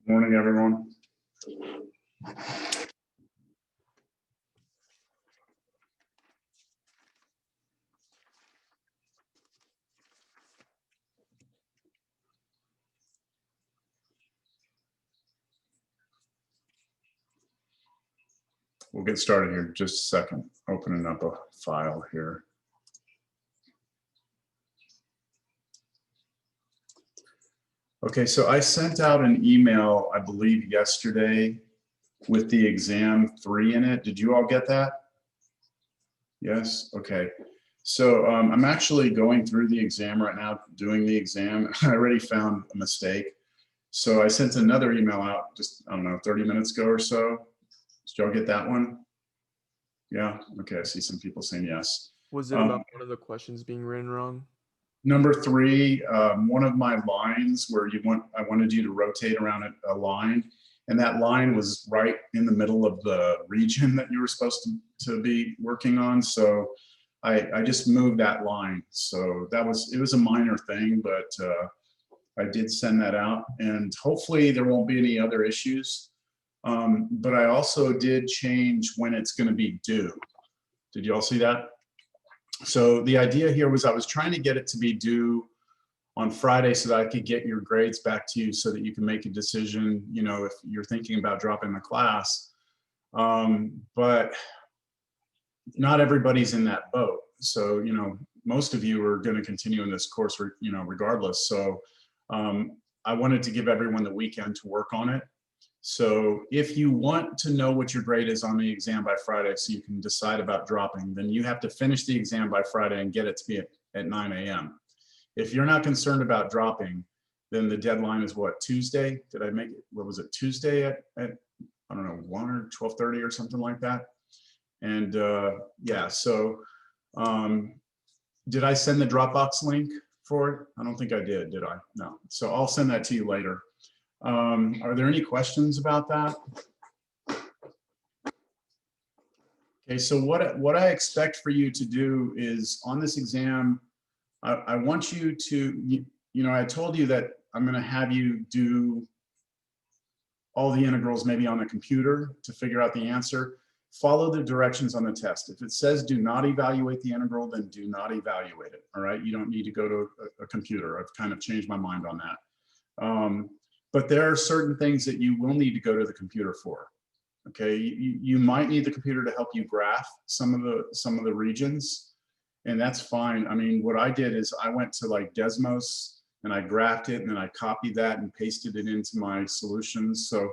Morning, everyone. We'll get started here in just a second. Opening up a file here. Okay, so I sent out an email, I believe yesterday, with the exam 3 in it. Did you all get that? Yes? Okay. So I'm actually going through the exam right now, doing the exam. I already found a mistake. So I sent another email out just, I don't know, 30 minutes ago or so. Did y'all get that one? Yeah? Okay, I see some people saying yes. Was it about one of the questions being written wrong? Number 3, one of my lines where I wanted you to rotate around a line, and that line was right in the middle of the region that you were supposed to be working on. So I just moved that line. So it was a minor thing, but I did send that out, and hopefully there won't be any other issues. But I also did change when it's going to be due. Did you all see that? So the idea here was I was trying to get it to be due on Friday so that I could get your grades back to you so that you can make a decision, you know, if you're thinking about dropping the class. But not everybody's in that boat. So, you know, most of you are going to continue in this course, you know, regardless. So I wanted to give everyone the weekend to work on it. So if you want to know what your grade is on the exam by Friday so you can decide about dropping, then you have to finish the exam by Friday and get it to be at 9 a.m. If you're not concerned about dropping, then the deadline is what, Tuesday? Did I make it? What was it, Tuesday at I don't know, 1 or 12:30 or something like that? And yeah, so did I send the Dropbox link for it? I don't think I did I? No. So I'll send that to you later. Are there any questions about that? Okay, so what I expect for you to do is on this exam, I want you to, you know, I told you that I'm going to have you do all the integrals maybe on a computer to figure out the answer. Follow the directions on the test. If it says do not evaluate the integral, then do not evaluate it. All right, you don't need to go to a computer. I've kind of changed my mind on that. But there are certain things that you will need to go to the computer for. Okay, you might need the computer to help you graph some of the regions, and that's fine. I mean, what I did is I went to like Desmos and I graphed it, and then I copied that and pasted it into my solutions. So,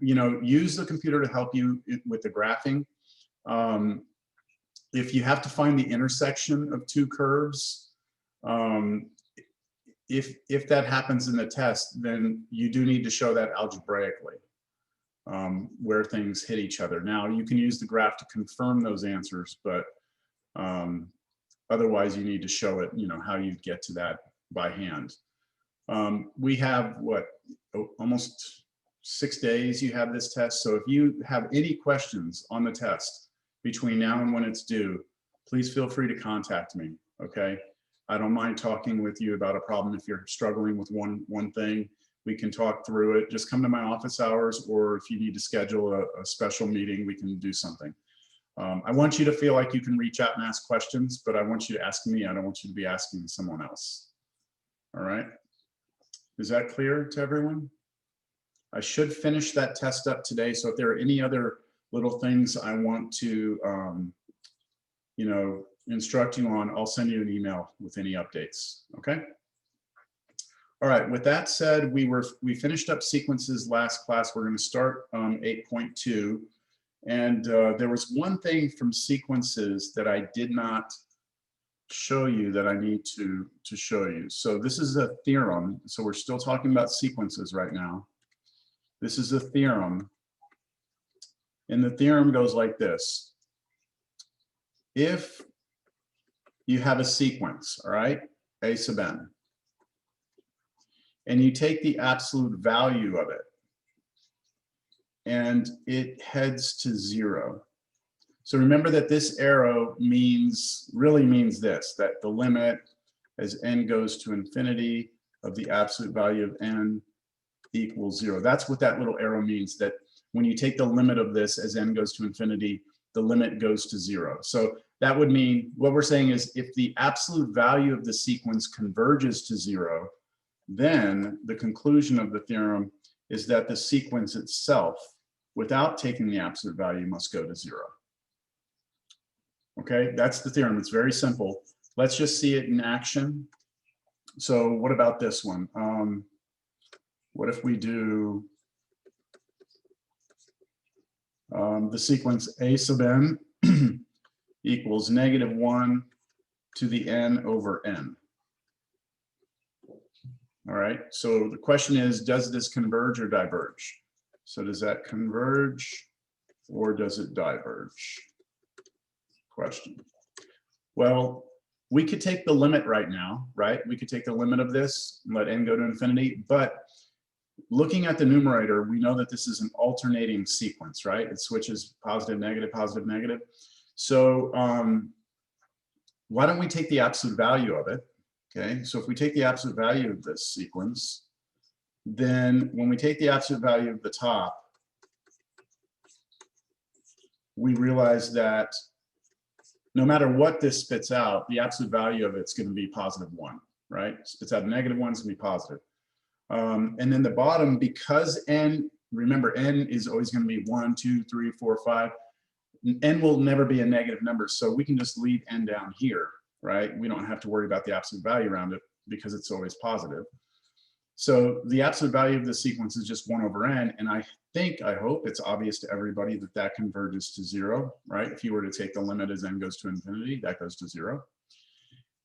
you know, use the computer to help you with the graphing. If you have to find the intersection of two curves, if that happens in the test, then you do need to show that algebraically, where things hit each other. Now, you can use the graph to confirm those answers, but otherwise you need to show it, you know, how you get to that by hand. We have, what, almost 6 days you have this test. So if you have any questions on the test between now and when it's due, please feel free to contact me, okay? I don't mind talking with you about a problem. If you're struggling with one thing, we can talk through it. Just come to my office hours, or if you need to schedule a special meeting, we can do something. I want you to feel like you can reach out and ask questions, but I want you to ask me. I don't want you to be asking someone else. All right? Is that clear to everyone? I should finish that test up today. So if there are any other little things I want to, you know, instruct you on, I'll send you an email with any updates, okay? All right, with that said, we finished up sequences last class. We're gonna start 8.2. And there was one thing from sequences that I did not show you that I need to show you. So this is a theorem. So we're still talking about sequences right now. This is a theorem. And the theorem goes like this. If you have a sequence, all right, A sub n, and you take the absolute value of it, and it heads to 0. So remember that this arrow really means this, that the limit as n goes to infinity of the absolute value of n equals 0. That's what that little arrow means, that when you take the limit of this as n goes to infinity, the limit goes to 0. So that would mean, what we're saying is if the absolute value of the sequence converges to 0, then the conclusion of the theorem is that the sequence itself, without taking the absolute value, must go to 0. Okay, that's the theorem. It's very simple. Let's just see it in action. So what about this one? What if we do the sequence a sub n equals -1 to the n over n? All right, so the question is, does this converge or diverge? So does that converge or does it diverge? Question. Well, we could take the limit right now, right? We could take the limit of this and let n go to infinity, but looking at the numerator, we know that this is an alternating sequence, right? It switches positive, negative, positive, negative. So why don't we take the absolute value of it? Okay, so if we take the absolute value of this sequence, then when we take the absolute value of the top, we realize that no matter what this spits out, the absolute value of it's going to be +1, right? Spits out -1, it's going to be positive. And then the bottom, because n, remember, n is always going to be 1, 2, 3, 4, 5. N will never be a negative number, so we can just leave n down here, right? We don't have to worry about the absolute value around it because it's always positive. So the absolute value of the sequence is just 1 over n, and I hope it's obvious to everybody that that converges to 0, right? If you were to take the limit as n goes to infinity, that goes to 0.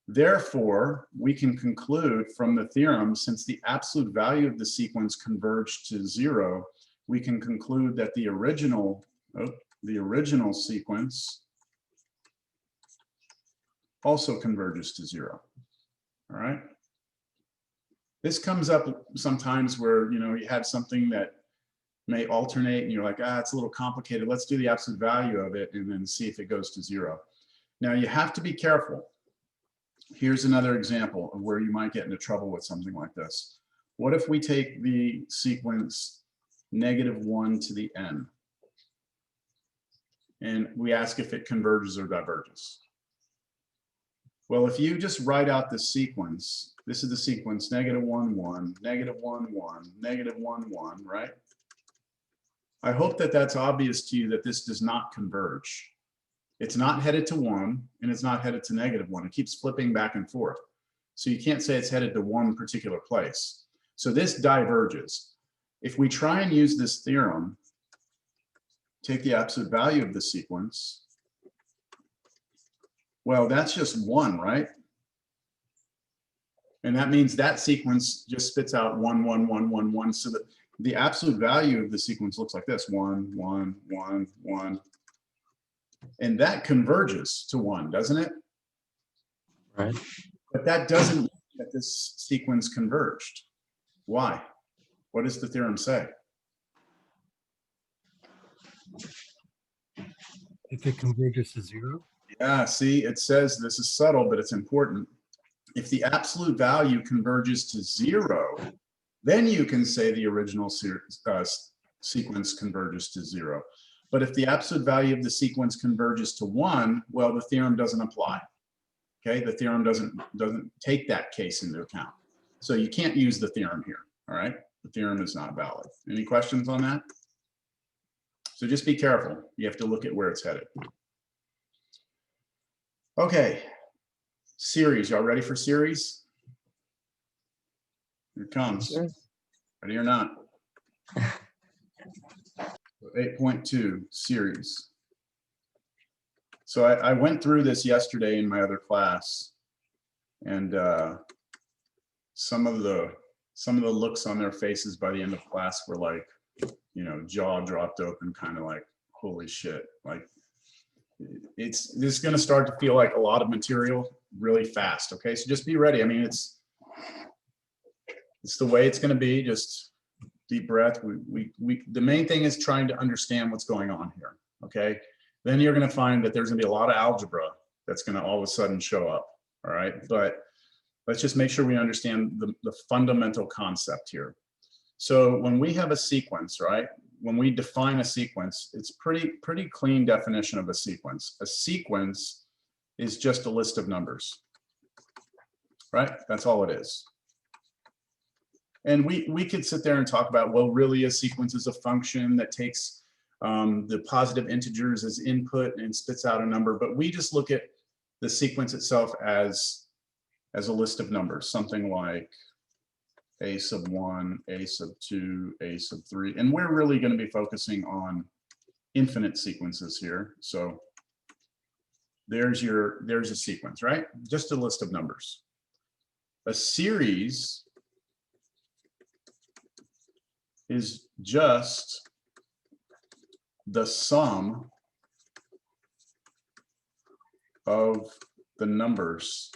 Therefore, we can conclude from the theorem, since the absolute value of the sequence converged to 0, we can conclude that the original sequence also converges to 0. All right. This comes up sometimes where, you have something that may alternate and you're like, it's a little complicated. Let's do the absolute value of it and then see if it goes to 0. Now you have to be careful. Here's another example of where you might get into trouble with something like this. What if we take the sequence -1 to the n and we ask if it converges or diverges? Well, if you just write out the sequence, this is the sequence -1, 1, -1, 1, -1, 1, right? I hope that that's obvious to you that this does not converge. It's not headed to 1 and it's not headed to -1. It keeps flipping back and forth. So you can't say it's headed to one particular place. So this diverges. If we try and use this theorem, take the absolute value of the sequence, well, that's just 1, right? And that means that sequence just spits out 1, 1, 1, 1, 1. So that the absolute value of the sequence looks like this: 1, 1, 1, 1. And that converges to 1, doesn't it? Right. But that doesn't mean that this sequence converged. Why? What does the theorem say? If it converges to 0? Yeah, see, it says, this is subtle, but it's important. If the absolute value converges to 0, then you can say the original sequence converges to 0. But if the absolute value of the sequence converges to 1, well, the theorem doesn't apply. Okay, the theorem doesn't take that case into account. So you can't use the theorem here. All right, the theorem is not valid. Any questions on that? So just be careful. You have to look at where it's headed. Okay, series. Y'all ready for series? Here it comes. Sure. Ready or not? 8.2 series. So I went through this yesterday in my other class, and some of the looks on their faces by the end of class were like, jaw dropped open, kind of like, holy shit. Like, this is going to start to feel like a lot of material really fast. Okay, so just be ready. I mean, it's the way it's going to be. Just deep breath. The main thing is trying to understand what's going on here. Okay, then you're going to find that there's going to be a lot of algebra that's going to all of a sudden show up. All right, but let's just make sure we understand the fundamental concept here. So when we have a sequence, right, when we define a sequence, it's pretty clean definition of a sequence. A sequence is just a list of numbers, right? That's all it is. And we could sit there and talk about, well, really a sequence is a function that takes the positive integers as input and spits out a number, but we just look at the sequence itself as a list of numbers, something like a sub 1, a sub 2, a sub 3, and we're really going to be focusing on infinite sequences here. So there's a sequence, right? Just a list of numbers. A series is just the sum of the numbers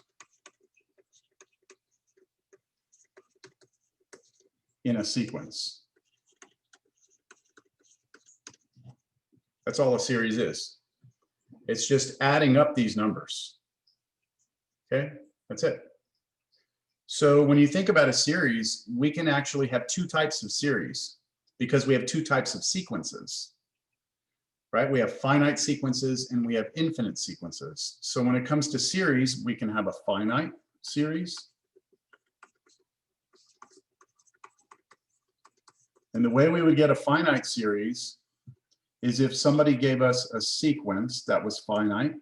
in a sequence. That's all a series is. It's just adding up these numbers. Okay, that's it. So when you think about a series, we can actually have two types of series because we have two types of sequences, right? We have finite sequences and we have infinite sequences. So when it comes to series, we can have a finite series. And the way we would get a finite series is if somebody gave us a sequence that was finite.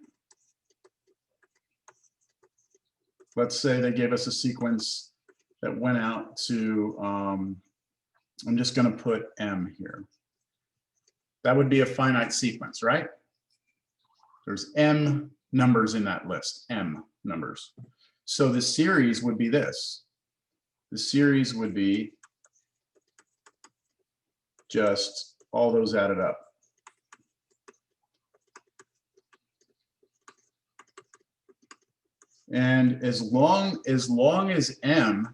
Let's say they gave us a sequence that went out to, I'm just going to put M here. That would be a finite sequence, right? There's M numbers in that list, M numbers. So the series would be this. The series would be just all those added up. And as long as M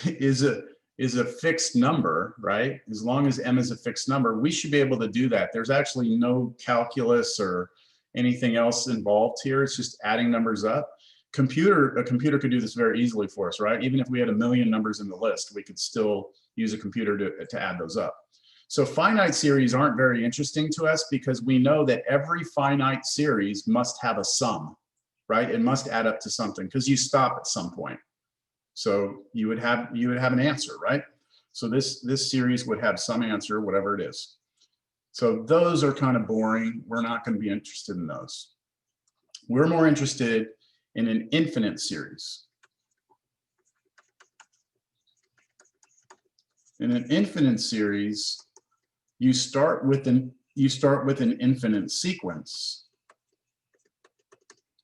is a fixed number, right? As long as M is a fixed number, we should be able to do that. There's actually no calculus or anything else involved here. It's just adding numbers up. A computer could do this very easily for us, right? Even if we had 1 million numbers in the list, we could still use a computer to add those up. So finite series aren't very interesting to us because we know that every finite series must have a sum, right? It must add up to something because you stop at some point. So you would have an answer, right? So this series would have some answer, whatever it is. So those are kind of boring. We're not going to be interested in those. We're more interested in an infinite series. In an infinite series, you start with an infinite sequence.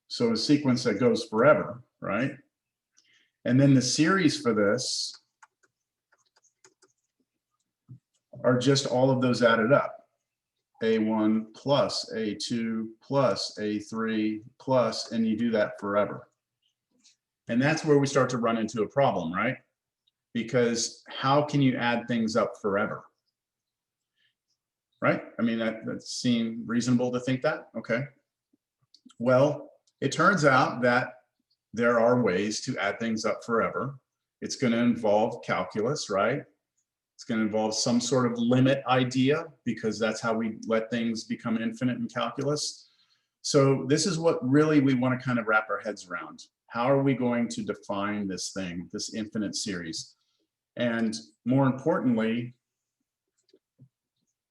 So a sequence that goes forever, right? And then the series for this are just all of those added up. A1 plus A2 plus A3 plus, and you do that forever. And that's where we start to run into a problem, right? Because how can you add things up forever? Right? I mean, that seems reasonable to think that, okay. Well, it turns out that there are ways to add things up forever. It's going to involve calculus, right? It's going to involve some sort of limit idea because that's how we let things become infinite in calculus. So this is what really we want to kind of wrap our heads around. How are we going to define this thing, this infinite series? And more importantly,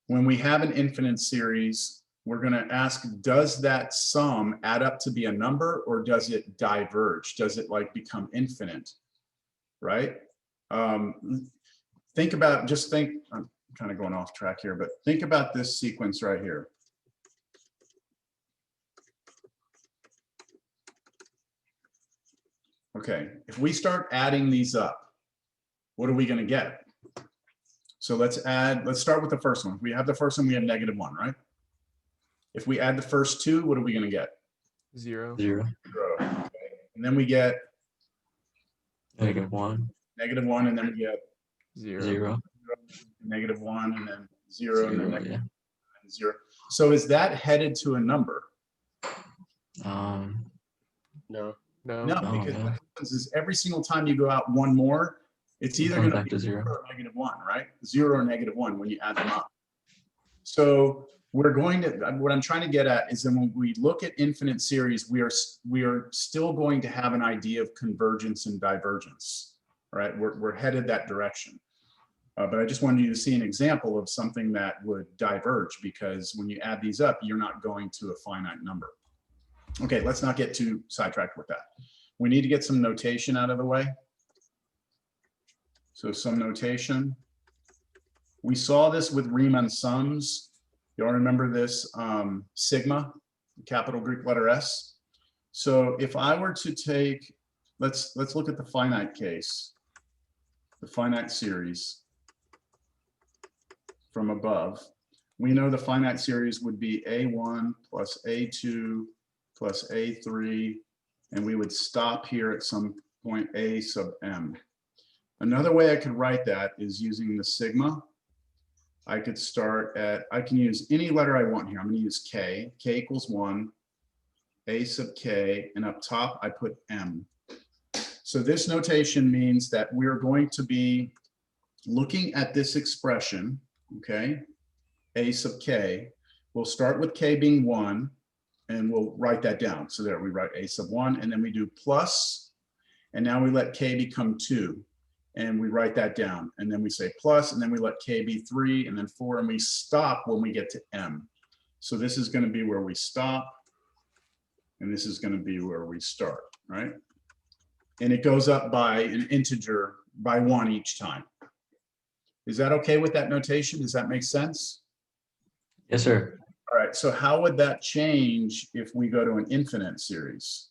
when we have an infinite series, we're going to ask, does that sum add up to be a number or does it diverge? Does it like become infinite, right? Think about, I'm kind of going off track here, but think about this sequence right here. Okay, if we start adding these up, what are we going to get? So let's start with the first one. If we have the first one, we have -1, right? If we add the first two, what are we going to get? 0. Okay. And then we get -1. -1, and then we get 0. Zero. -1, and then 0, and then Zero, yeah. 0. So is that headed to a number? Um, No. No, no, because no. what happens is every single time you go out one more, it's It either comes going to back be to 0 zero. or -1, right? 0 or -1 when you add them up. So we're going to, what I'm trying to get at is that when we look at infinite series, we are still going to have an idea of convergence and divergence, right? We're headed that direction. But I just wanted you to see an example of something that would diverge, because when you add these up, you're not going to a finite number. Okay, let's not get too sidetracked with that. We need to get some notation out of the way. So some notation. We saw this with Riemann sums. Y'all remember this sigma, capital Greek letter S. So if I were to take, let's look at the finite case, the finite series from above. We know the finite series would be A1 plus A2 plus A3, and we would stop here at some point A sub m. Another way I could write that is using the sigma. I could start at, I can use any letter I want here. I'm going to use K. K equals 1, A sub K, and up top I put M. So this notation means that we're going to be looking at this expression, okay, A sub K. We'll start with K being 1, and we'll write that down. So there we write A sub 1, and then we do plus, and now we let K become 2. And we write that down, and then we say plus, and then we let K be 3, and then 4, and we stop when we get to M. So this is going to be where we stop, and this is going to be where we start, right? And it goes up by an integer by 1 each time. Is that okay with that notation? Does that make sense? Yes, sir. All right, so how would that change if we go to an infinite series?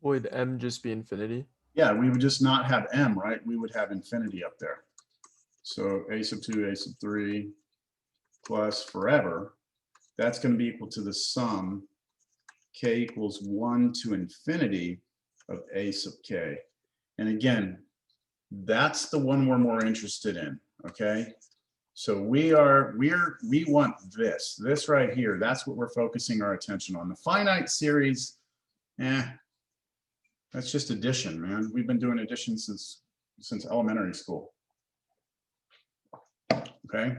Would M just be infinity? Yeah, we would just not have M, right? We would have infinity up there. So A sub 2, A sub 3, plus forever, that's going to be equal to the sum K equals 1 to infinity of A sub K. And again, that's the one we're more interested in, okay? So we want this right here. That's what we're focusing our attention on. The finite series, that's just addition, man. We've been doing addition since elementary school. Okay,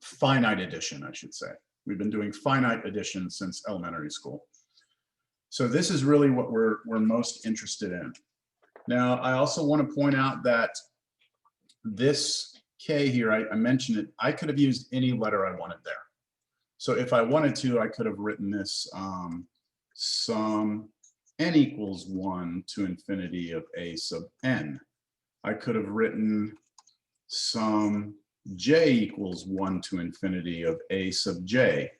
finite addition, I should say. We've been doing finite addition since elementary school. So this is really what we're most interested in. Now, I also want to point out that this K here, I mentioned it, I could have used any letter I wanted there. So if I wanted to, I could have written this sum n equals 1 to infinity of A sub n. I could have written sum j equals 1 to infinity of A sub j.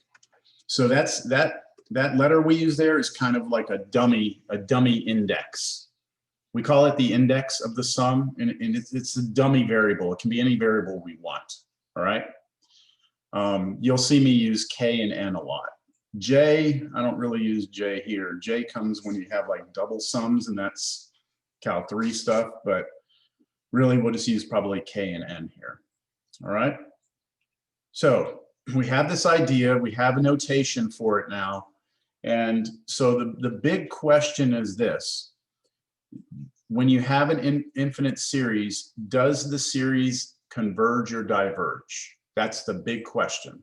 So that's that letter we use there is kind of like a dummy index. We call it the index of the sum, and it's a dummy variable. It can be any variable we want, all right? You'll see me use K and N a lot. J, I don't really use J here. J comes when you have like double sums, and that's Cal 3 stuff, but really we'll just use probably K and N here, all right? So we have this idea, we have a notation for it now, and so the big question is this. When you have an infinite series, does the series converge or diverge? That's the big question.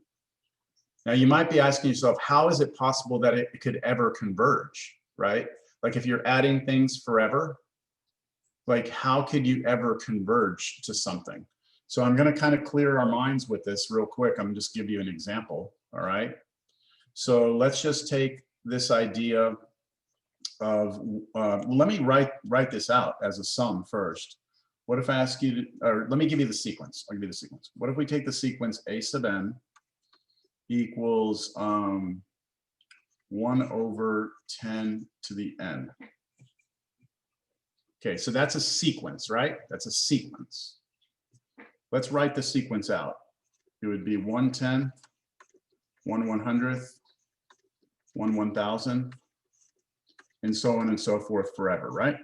Now you might be asking yourself, how is it possible that it could ever converge, right? Like if you're adding things forever, like how could you ever converge to something? So I'm going to kind of clear our minds with this real quick. I'm just give you an example, all right? So let's just take this idea of, let me write this out as a sum first. What if I ask you to, or let me give you the sequence. I'll give you the sequence. What if we take the sequence A sub n equals 1 over 10 to the n. Okay, so that's a sequence, right? That's a sequence. Let's write the sequence out. It would be 1/10, 1/100th, 1/1000, and so on and so forth forever, right?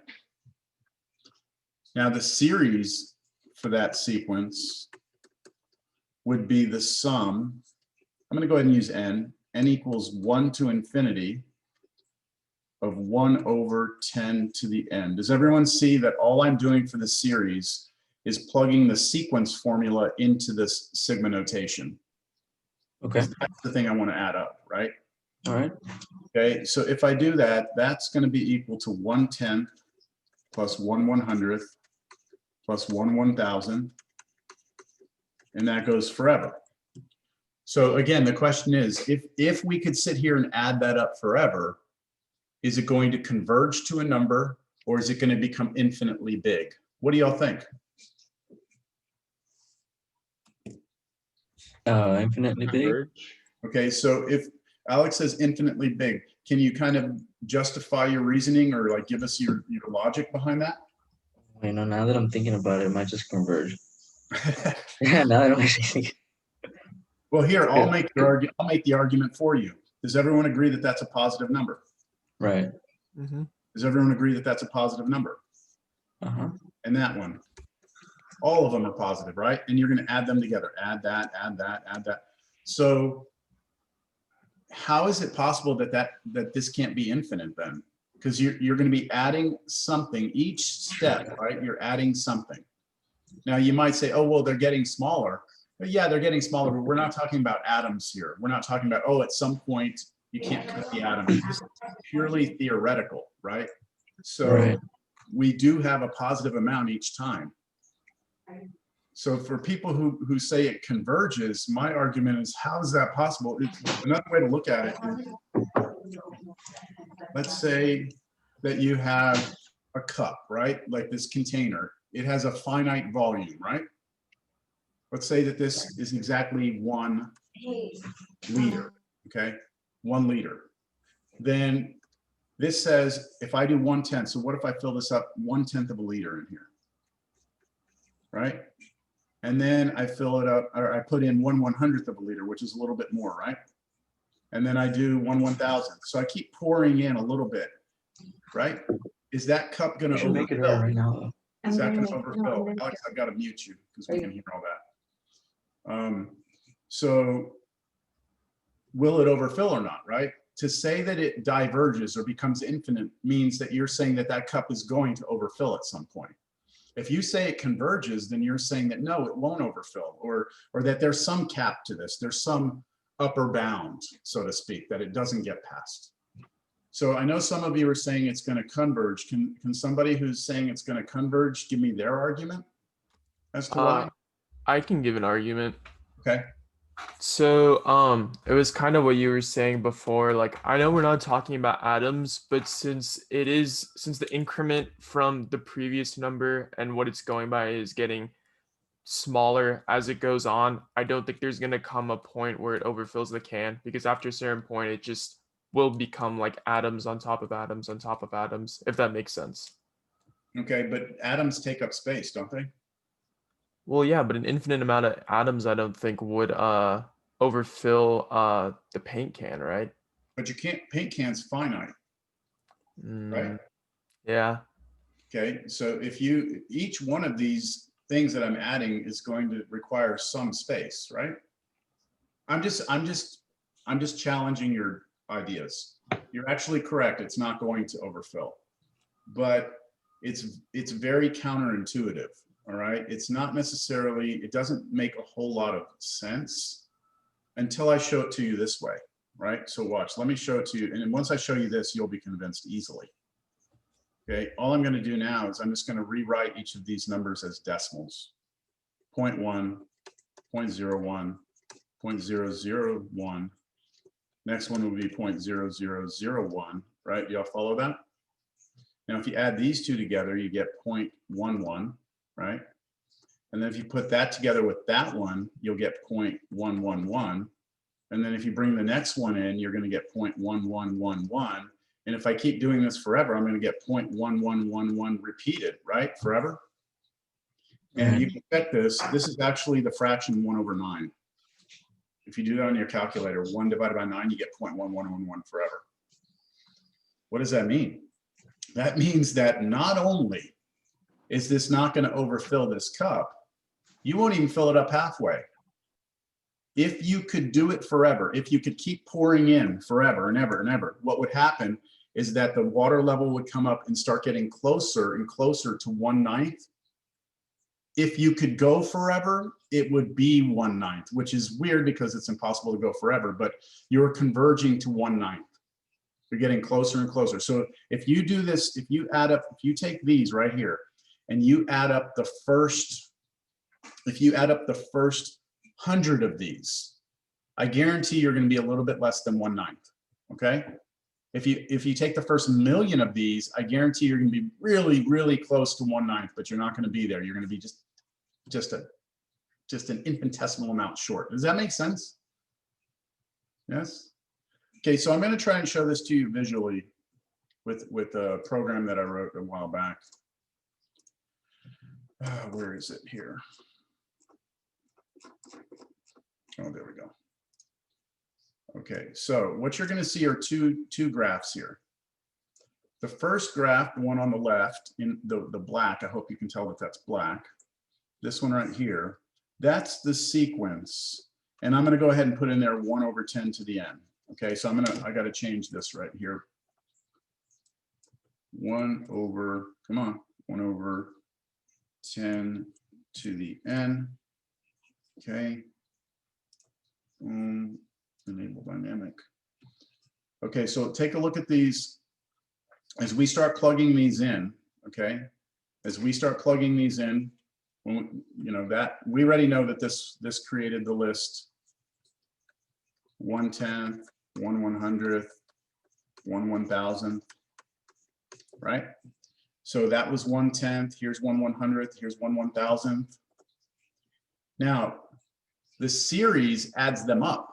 Now the series for that sequence would be the sum. I'm going to go ahead and use n. N equals 1 to infinity of 1 over 10 to the n. Does everyone see that all I'm doing for the series is plugging the sequence formula into this sigma notation? Okay. That's the thing I want to add up, right? All right. Okay, so if I do that, that's going to be equal to 1/10 plus 1/100th plus 1/1000, and that goes forever. So again, the question is, if we could sit here and add that up forever, is it going to converge to a number, or is it going to become infinitely big? What do y'all think? Infinitely big. Converge. Okay, so if Alex says infinitely big, can you kind of justify your reasoning or like give us your logic behind that? You know, now that I'm thinking about it might just converge. Yeah, now that I'm actually thinking. Well, here, I'll make the argument for you. Does everyone agree that that's a positive number? Right. Mm-hmm. Does everyone agree that that's a positive number? Uh-huh. And that one, all of them are positive, right? And you're going to add them together. Add that, add that, add that. So how is it possible that this can't be infinite then? Because you're going to be adding something each step, right? You're adding something. Now you might say, oh, well, they're getting smaller. But yeah, they're getting smaller, but we're not talking about atoms here. We're not talking about, oh, at some point you can't cut the atom. This is purely theoretical, right? So Right. we do have a positive amount each time. So for people who say it converges, my argument is, how is that possible? Another way to look at it is, let's say that you have a cup, right? Like this container. It has a finite volume, right? Let's say that this is exactly 1 liter, okay? 1 liter. Then this says, if I do 1/10, so what if I fill this up 1/10 of a liter in here, right? And then I fill it up, or I put in 1/100th of a liter, which is a little bit more, right? And then I do 1/1000. So I keep pouring in a little bit, right? Is that cup going You to should make it right overfill? now, though. Is that going to overfill? Alex, I've got to mute you because we can hear all that. So will it overfill or not, right? To say that it diverges or becomes infinite means that you're saying that that cup is going to overfill at some point. If you say it converges, then you're saying that no, it won't overfill, or that there's some cap to this. There's some upper bound, so to speak, that it doesn't get past. So I know some of you are saying it's going to converge. Can somebody who's saying it's going to converge give me their argument as to why? I can give an argument. Okay. So it was kind of what you were saying before. Like, I know we're not talking about atoms, but since the increment from the previous number and what it's going by is getting smaller as it goes on, I don't think there's gonna come a point where it overfills the can, because after a certain point it just will become like atoms on top of atoms on top of atoms, if that makes sense. Okay, but atoms take up space, don't they? Well, yeah, but an infinite amount of atoms I don't think would overfill the paint can, right? But you can't, paint can's finite, right? Yeah. Okay, so if each one of these things that I'm adding is going to require some space, right? I'm just challenging your ideas. You're actually correct. It's not going to overfill, but it's very counterintuitive. All right. It's not necessarily, it doesn't make a whole lot of sense until I show it to you this way. Right. So watch, let me show it to you. And then once I show you this, you'll be convinced easily. Okay. All I'm going to do now is I'm just going to rewrite each of these numbers as decimals. 0.1, 0.01, 0.001. Next one will be 0.0001, right? Y'all follow that? Now, if you add these two together, you get 0.11, right? And then if you put that together with that one, you'll get 0.111. And then if you bring the next one in, you're going to get 0.1111. And if I keep doing this forever, I'm going to get 0.1111 repeated, right? Forever. And you can check this. This is actually the fraction 1/9. If you do that on your calculator, 1 divided by 9, you get 0.1111 forever. What does that mean? That means that not only is this not going to overfill this cup, you won't even fill it up halfway. if you could do it forever, if you could keep pouring in forever and ever and ever, what would happen is that the water level would come up and start getting closer and closer to 1/9. If you could go forever, it would be 1/9, which is weird because it's impossible to go forever, but you're converging to 1/9. You're getting closer and closer. So if you do this, if you add up, if you take these right here and you add up the first, if you add up the first 100 of these, I guarantee you're going to be a little bit less than 1/9. Okay. If you take the first 1,000,000 of these, I guarantee you're going to be really, really close to 1/9, but you're not going to be there. You're going to be just an infinitesimal amount short. Does that make sense? Yes. Okay, so I'm going to try and show this to you visually with a program that I wrote a while back. Where is it here? Oh, there we go. Okay, so what you're going to see are two graphs here. The first graph, the one on the left, in the black, I hope you can tell that that's black. This one right here, that's the sequence. And I'm going to go ahead and put in there 1/10 to the n. Okay, so I got to change this right here. 1/10 to the n. Okay. Enable dynamic. Okay, so take a look at these as we start plugging these in. Okay, as we start plugging these in, when, you know, that we already know that this created the list 1/10, 1/100th, 1/1000th, right? So that was 1/10. Here's 1/100th. Here's 1/1000th. Now, the series adds them up,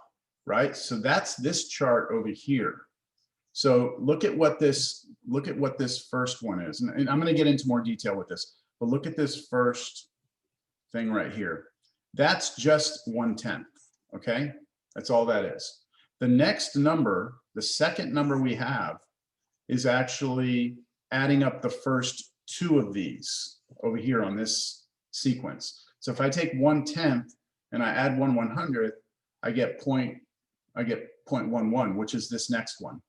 right? So that's this chart over here. So look at what this first one is, and I'm going to get into more detail with this. But look at this first thing right here. That's just 1/10. Okay, that's all that is. The next number, the second number we have, is actually adding up the first 2 of these over here on this sequence. So if I take 1/10 and I add 1/100th, I get 0.11, which is this next one.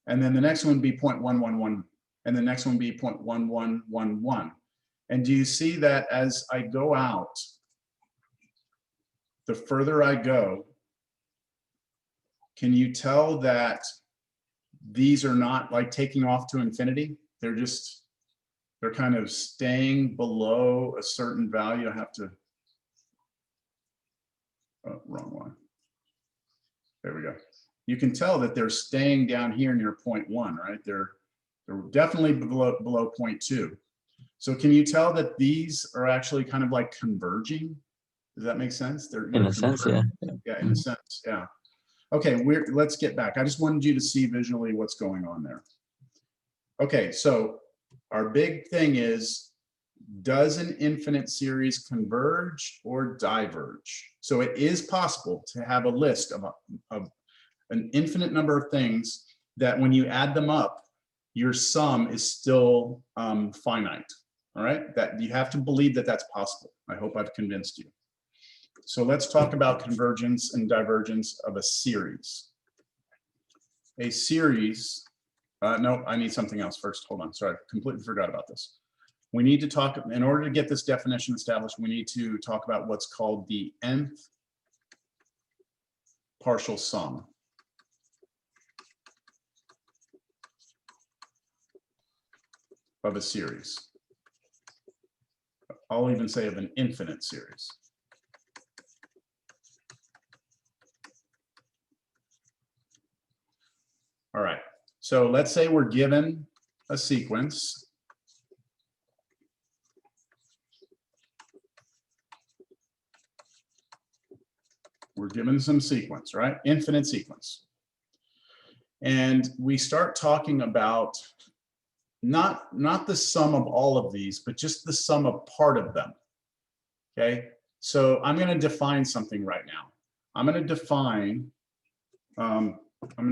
And then the next one would be 0.111, and the next one would be 0.1111. And do you see that as I go out, the further I go, can you tell that these are not like taking off to infinity? They're kind of staying below a certain value. I have to, oh, wrong one. There we go. You can tell that they're staying down here near 0.1, right? They're definitely below 0.2. So can you tell that these are actually kind of like converging? Does that make sense? They're In a sense, yeah. Yeah, in a sense, yeah. Okay, let's get back. I just wanted you to see visually what's going on there. Okay, so our big thing is, does an infinite series converge or diverge? So it is possible to have a list of an infinite number of things that when you add them up, your sum is still finite. All right, that you have to believe that that's possible. I hope I've convinced you. So let's talk about convergence and divergence of a series. A series, no, I need something else first. Hold on, sorry, completely forgot about this. We need to talk, in order to get this definition established, we need to talk about what's called the nth partial sum. Of a series. I'll even say of an infinite series. All right, so let's say we're given a sequence. We're given some sequence, right? Infinite sequence. And we start talking about not the sum of all of these, but just the sum of part of them. Okay, so I'm going to define something right now. I'm going to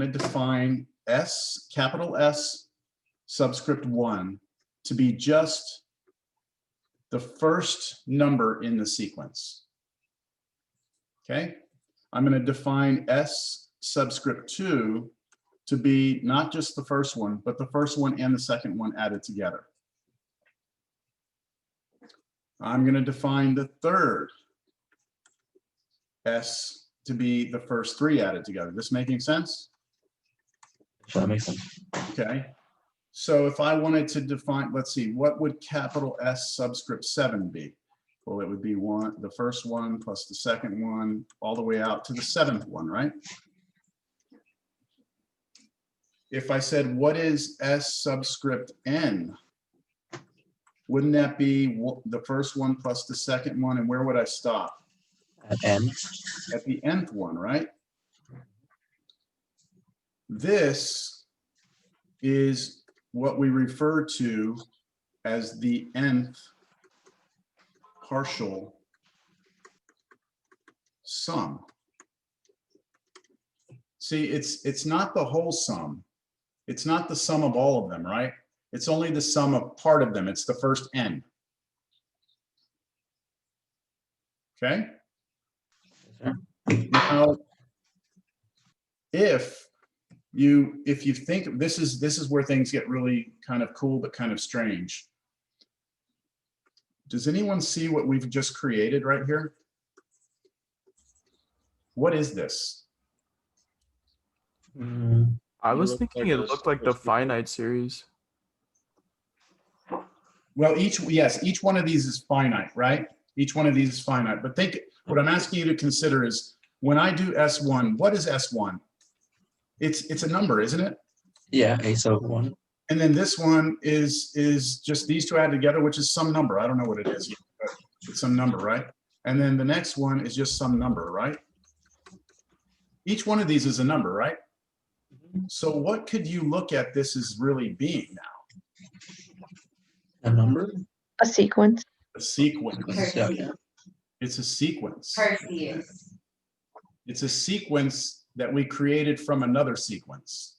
define S, capital S, subscript 1 to be just the first number in the sequence. Okay, I'm going to define S subscript 2 to be not just the first one, but the first one and the second one added together. I'm going to define the third S to be the first 3 added together. This making sense? So that makes sense. Okay. So if I wanted to define, let's see, what would capital S subscript 7 be? Well, it would be the first one plus the second one, all the way out to the 7th one, right? If I said, what is S subscript N? Wouldn't that be the first one plus the second one? And where would I stop? At N. At the nth one, right? This is what we refer to as the nth partial sum. See, it's not the whole sum. It's not the sum of all of them, right? It's only the sum of part of them. It's the first n. Okay? Now, if you think this is where things get really kind of cool but kind of strange. Does anyone see what we've just created right here? What is this? I was look thinking like it those looked like the first people. finite series. Well, each one of these is finite, right? Each one of these is finite. But what I'm asking you to consider is when I do S1, what is S1? It's a number, isn't it? Yeah, a sub 1. And then this one is just these two added together, which is some number. I don't know what it is yet, but it's some number, right? And then the next one is just some number, right? Each one of these is a number, right? So what could you look at this as really being now? A number? A sequence. A sequence. Yeah, yeah. It's a sequence. Perseus. It's a sequence that we created from another sequence.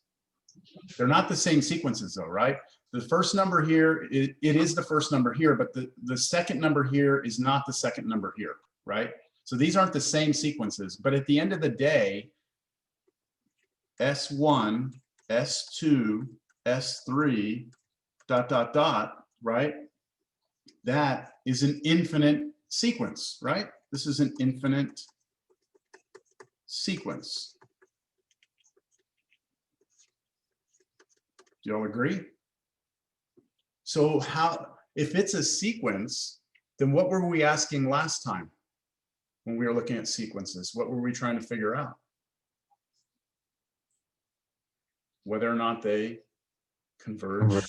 They're not the same sequences though, right? The first number here, it is the first number here, but the second number here is not the second number here, right? So these aren't the same sequences, but at the end of the day, S1, S2, S3, ... right? That is an infinite sequence, right? This is an infinite sequence. Do y'all agree? So if it's a sequence, then what were we asking last time when we were looking at sequences? What were we trying to figure out? Whether or not they converge or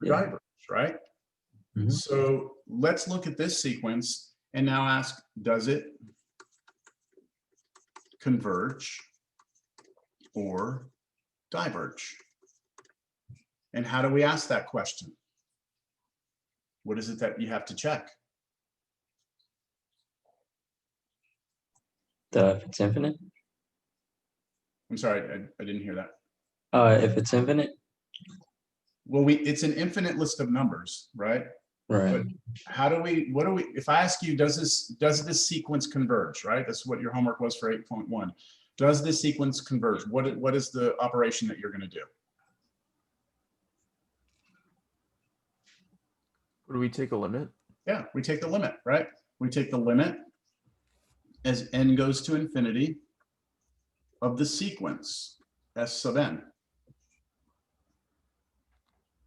Yeah. diverge, right? Mhm. So let's look at this sequence and now ask, does it converge or diverge? And how do we ask that question? What is it that you have to check? If it's infinite? I'm sorry, I didn't hear that. If it's infinite? Well, it's an infinite list of numbers, right? Right. But if I ask you, does this sequence converge, right? That's what your homework was for 8.1. Does this sequence converge? What is the operation that you're going to do? Would we take a limit? Yeah, we take the limit, right? We take the limit as n goes to infinity of the sequence S sub n.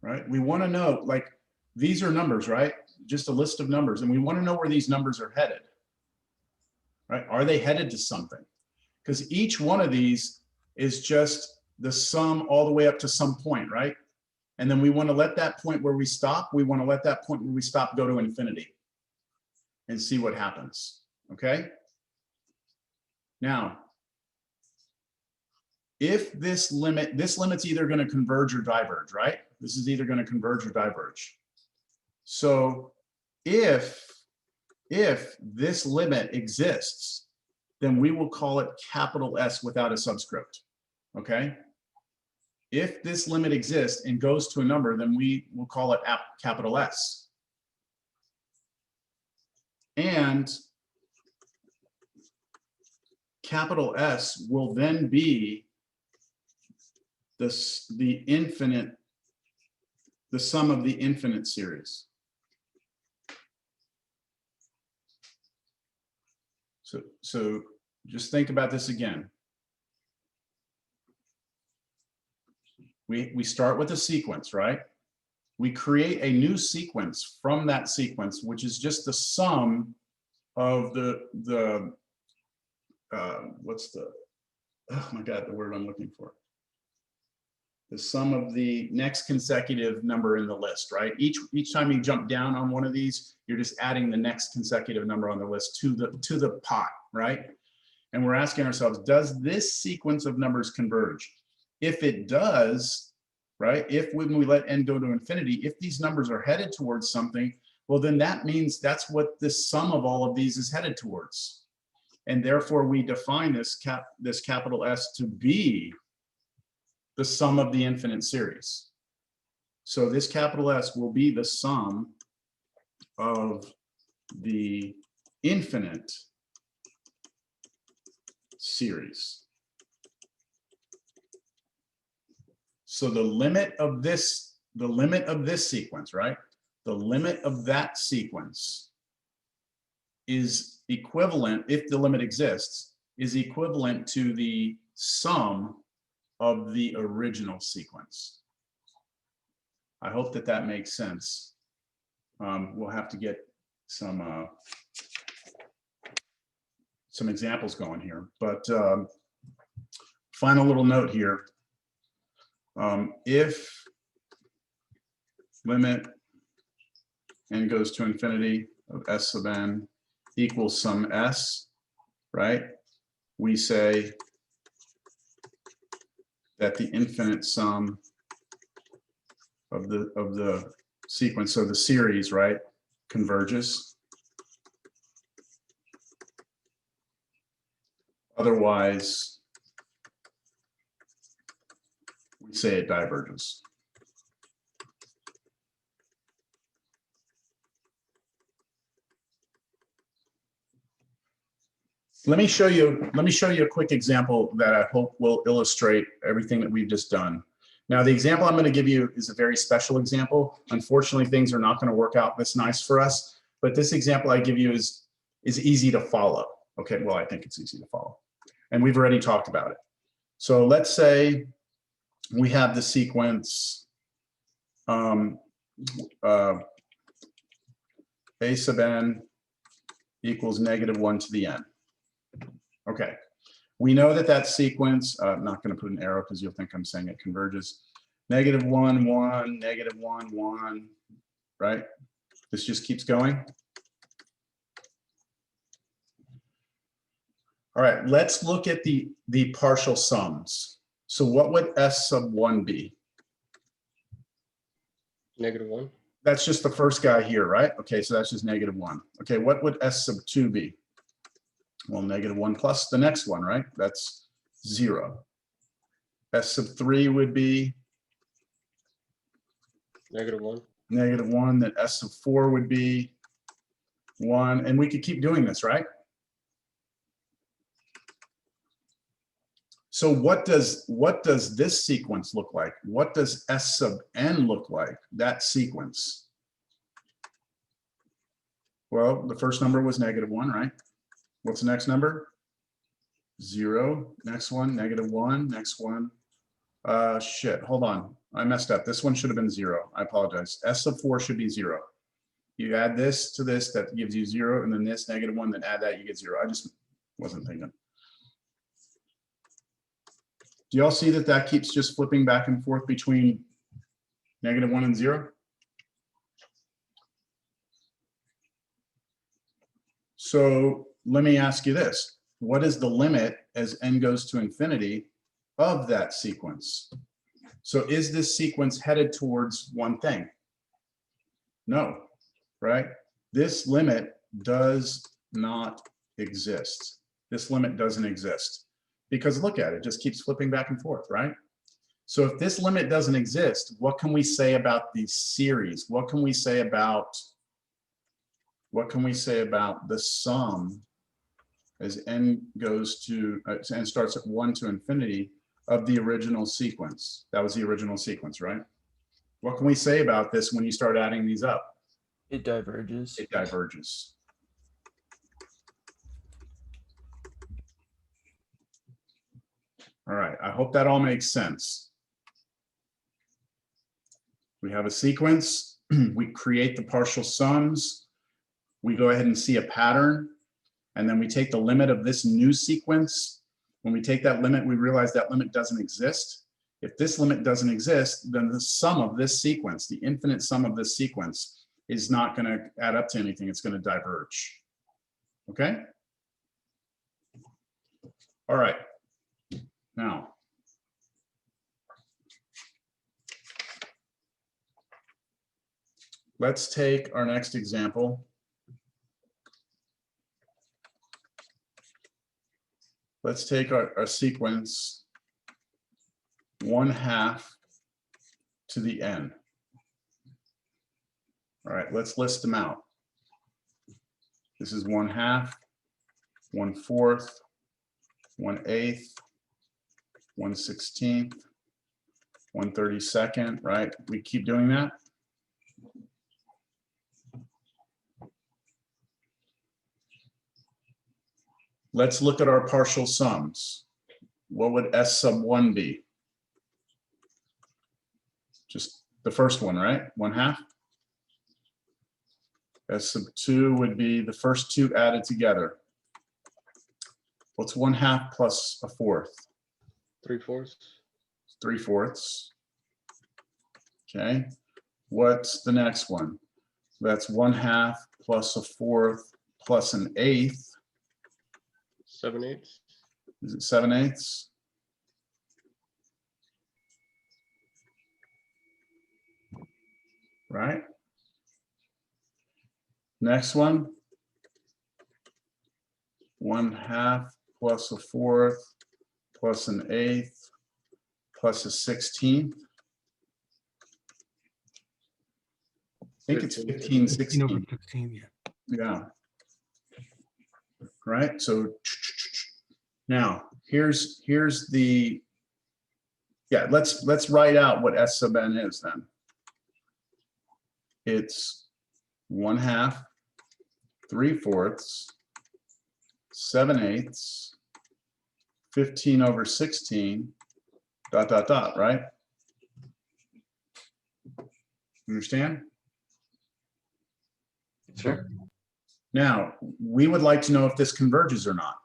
Right? We want to know, like, these are numbers, right? Just a list of numbers, and we want to know where these numbers are headed. Right? Are they headed to something? Because each one of these is just the sum all the way up to some point, right? And then we want to let that point where we stop, go to infinity and see what happens, okay? Now, if this limit's either going to converge or diverge, right? This is either going to converge or diverge. So if this limit exists, then we will call it capital S without a subscript, okay? If this limit exists and goes to a number, then we will call it capital S. And capital S will then be the sum of the infinite series. So just think about this again. We start with a sequence, right? We create a new sequence from that sequence, which is just the sum of what's the, oh my God, the word I'm looking for. The sum of the next consecutive number in the list, right? Each time you jump down on one of these, you're just adding the next consecutive number on the list to the pot, right? And we're asking ourselves, does this sequence of numbers converge? If it does, right? If when we let n go to infinity, if these numbers are headed towards something, well, then that means that's what the sum of all of these is headed towards. And therefore we define this capital S to be the sum of the infinite series. So this capital S will be the sum of the infinite series. So the limit of this sequence, right? The limit of that sequence is equivalent, if the limit exists, is equivalent to the sum of the original sequence. I hope that that makes sense. We'll have to get some examples going here, but final little note here. If limit n goes to infinity of s sub n equals some s, right? We say that the infinite sum of the sequence, so the series, right, converges. Otherwise, we say it diverges. Let me show you a quick example that I hope will illustrate everything that we've just done. Now, the example I'm going to give you is a very special example. Unfortunately, things are not going to work out this nice for us, but this example I give you is easy to follow. Okay, well, I think it's easy to follow. And we've already talked about it. So let's say we have the sequence a sub n equals -1 to the n. Okay, we know that that sequence, I'm not going to put an arrow because you'll think I'm saying it converges. -1, 1, -1, 1, right? This just keeps going. All right, let's look at the partial sums. So what would s sub 1 be? -1. That's just the first guy here, right? Okay, so that's just -1. Okay, what would s sub 2 be? Well, -1 plus the next one, right? That's 0. S sub 3 would be -1. -1, then s sub 4 would be 1, and we could keep doing this, right? So what does this sequence look like? What does s sub n look like, that sequence? Well, the first number was -1, right? What's the next number? 0. Next one, -1. Next one. Shit, hold on. I messed up. This one should have been 0. I apologize. S sub 4 should be 0. You add this to this, that gives you 0, and then this -1, then add that, you get 0. I just wasn't thinking. Do y'all see that that keeps just flipping back and forth between -1 and 0? So let me ask you this. What is the limit as n goes to infinity of that sequence? So is this sequence headed towards one thing? No, right? This limit does not exist. This limit doesn't exist. Because look at it, it just keeps flipping back and forth, right? So if this limit doesn't exist, what can we say about the series? What can we say about the sum as n goes to, and starts at 1 to infinity of the original sequence. That was the original sequence, right? What can we say about this when you start adding these up? It diverges. It diverges. All right, I hope that all makes sense. We have a sequence, we create the partial sums, we go ahead and see a pattern, and then we take the limit of this new sequence. When we take that limit, we realize that limit doesn't exist. If this limit doesn't exist, then the sum of this sequence, the infinite sum of this sequence, is not going to add up to anything. It's going to diverge. Okay? All right. Now, let's take our next example. Let's take our sequence 1/2 to the n. All right, let's list them out. This is 1/2, 1/4, 1/8, 1/16, 1/32, right? We keep doing that. Let's look at our partial sums. What would S sub 1 be? Just the first one, right? 1/2. S sub 2 would be the first two added together. What's 1/2 plus 1/4? 3/4. 3/4. Okay. What's the next one? That's 1/2 plus 1/4 plus 1/8. 7/8. Is it 7/8? Right. Next one. 1/2 plus 1/4 plus 1/8 plus 1/16. I think it's 15, 15 over 16. 16, yeah. Yeah. Right. So now here's the, yeah, let's write out what S sub n is then. It's 1/2, 3/4, 7/8, 15 over 16, ... right? Understand? Sure. Now, we would like to know if this converges or not.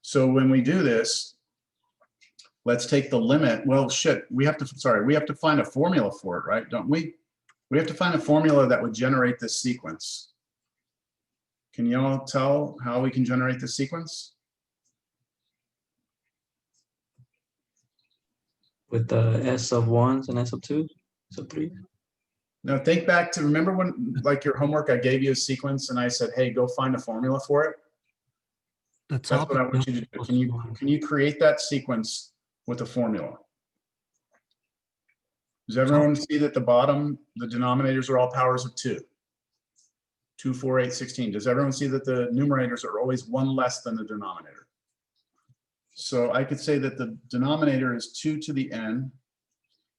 So when we do this, let's take the limit. Well, shit, we have to find a formula for it, right? Don't we? We have to find a formula that would generate this sequence. Can you all tell how we can generate this sequence? With the S sub 1s and S sub 2, sub 3. Now think back to, remember when, like your homework, I gave you a sequence and I said, hey, go find a formula for it. The That's top what I of want you to do. plus Can you, one. can you create that sequence with a formula? Does everyone see that the bottom, the denominators are all powers of 2? 2, 4, 8, 16. Does everyone see that the numerators are always one less than the denominator? So I could say that the denominator is 2 to the n,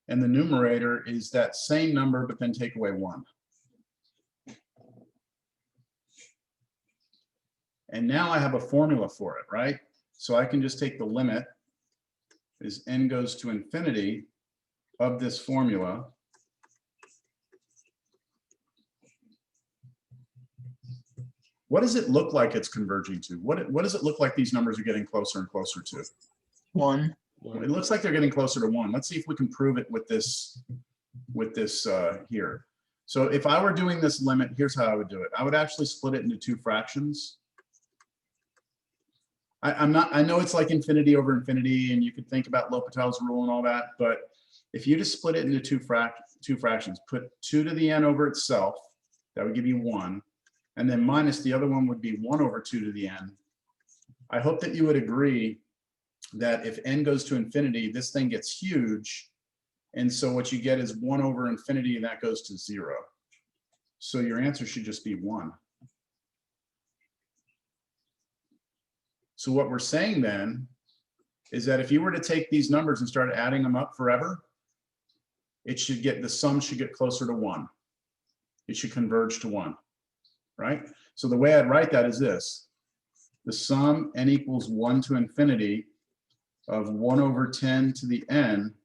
and the numerator is that same number, but then take away 1. And now I have a formula for it, right? So I can just take the limit as n goes to infinity of this formula. What does it look like it's converging to? What does it look like these numbers are getting closer and closer to? 1. It looks like they're getting closer to 1. Let's see if we can prove it with this here. So if I were doing this limit, here's how I would do it. I would actually split it into 2 fractions. I know it's like infinity over infinity, and you could think about L'Hopital's rule and all that, but if you just split it into two fractions, put 2 to the n over itself, that would give you 1, and then minus the other one would be 1 over 2 to the n. I hope that you would agree that if n goes to infinity, this thing gets huge, and so what you get is 1 over infinity, and that goes to 0. So your answer should just be 1. So what we're saying then is that if you were to take these numbers and start adding them up forever, the sum should get closer to 1. It should converge to 1, right? So the way I'd write that is this: the sum n equals 1 to infinity of 1 over 10 to the n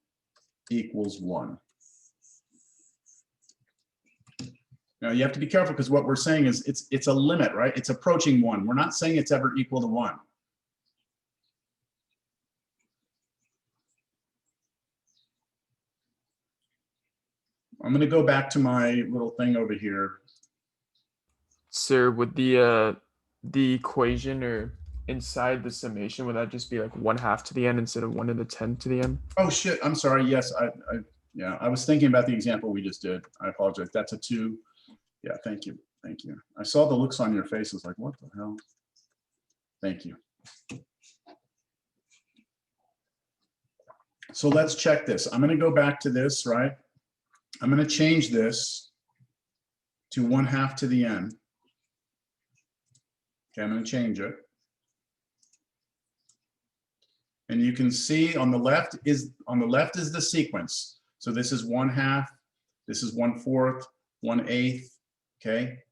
equals 1. Now you have to be careful because what we're saying is it's a limit, right? It's approaching 1. We're not saying it's ever equal to 1. I'm going to go back to my little thing over here. Sir, would the equation or inside the summation, would that just be like 1/2 to the n instead of 1 to the 10 to the n? Oh shit, I'm sorry. Yes, yeah, I was thinking about the example we just did. I apologize. That's a 2. Yeah, thank you. Thank you. I saw the looks on your faces like, what the hell? Thank you. So let's check this. I'm going to go back to this, right? I'm going to change this to 1/2 to the n. Okay, I'm going to change it. And you can see on the left is the sequence. So this is 1/2, this is 1/4, 1/8. Okay.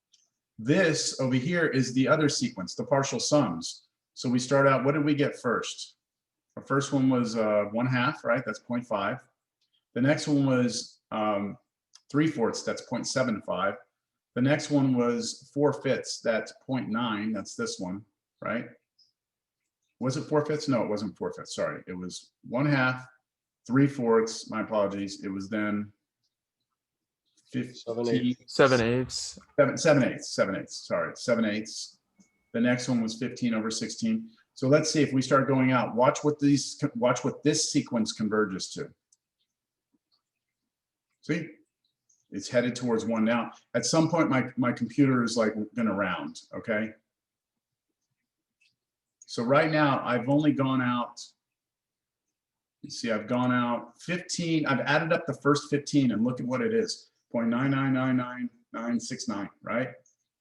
This over here is the other sequence, the partial sums. So we start out, what did we get first? Our first one was 1/2, right? That's 0.5. The next one was 3/4, that's 0.75. The next one was 4/5, that's 0.9, that's this one, right? Was it 4/5? No, it wasn't 4/5, sorry. It was 1/2, 3/4, my apologies. It was then 15, 7/8. 7/8, sorry, 7/8. The next one was 15 over 16. So let's see if we start going out. Watch what this sequence converges to. See, it's headed towards 1 now. At some point, my computer is like going to round. Okay. So right now, I've only gone out. You see, I've gone out 15. I've added up the first 15, and look at what it is: 0.9999969, right?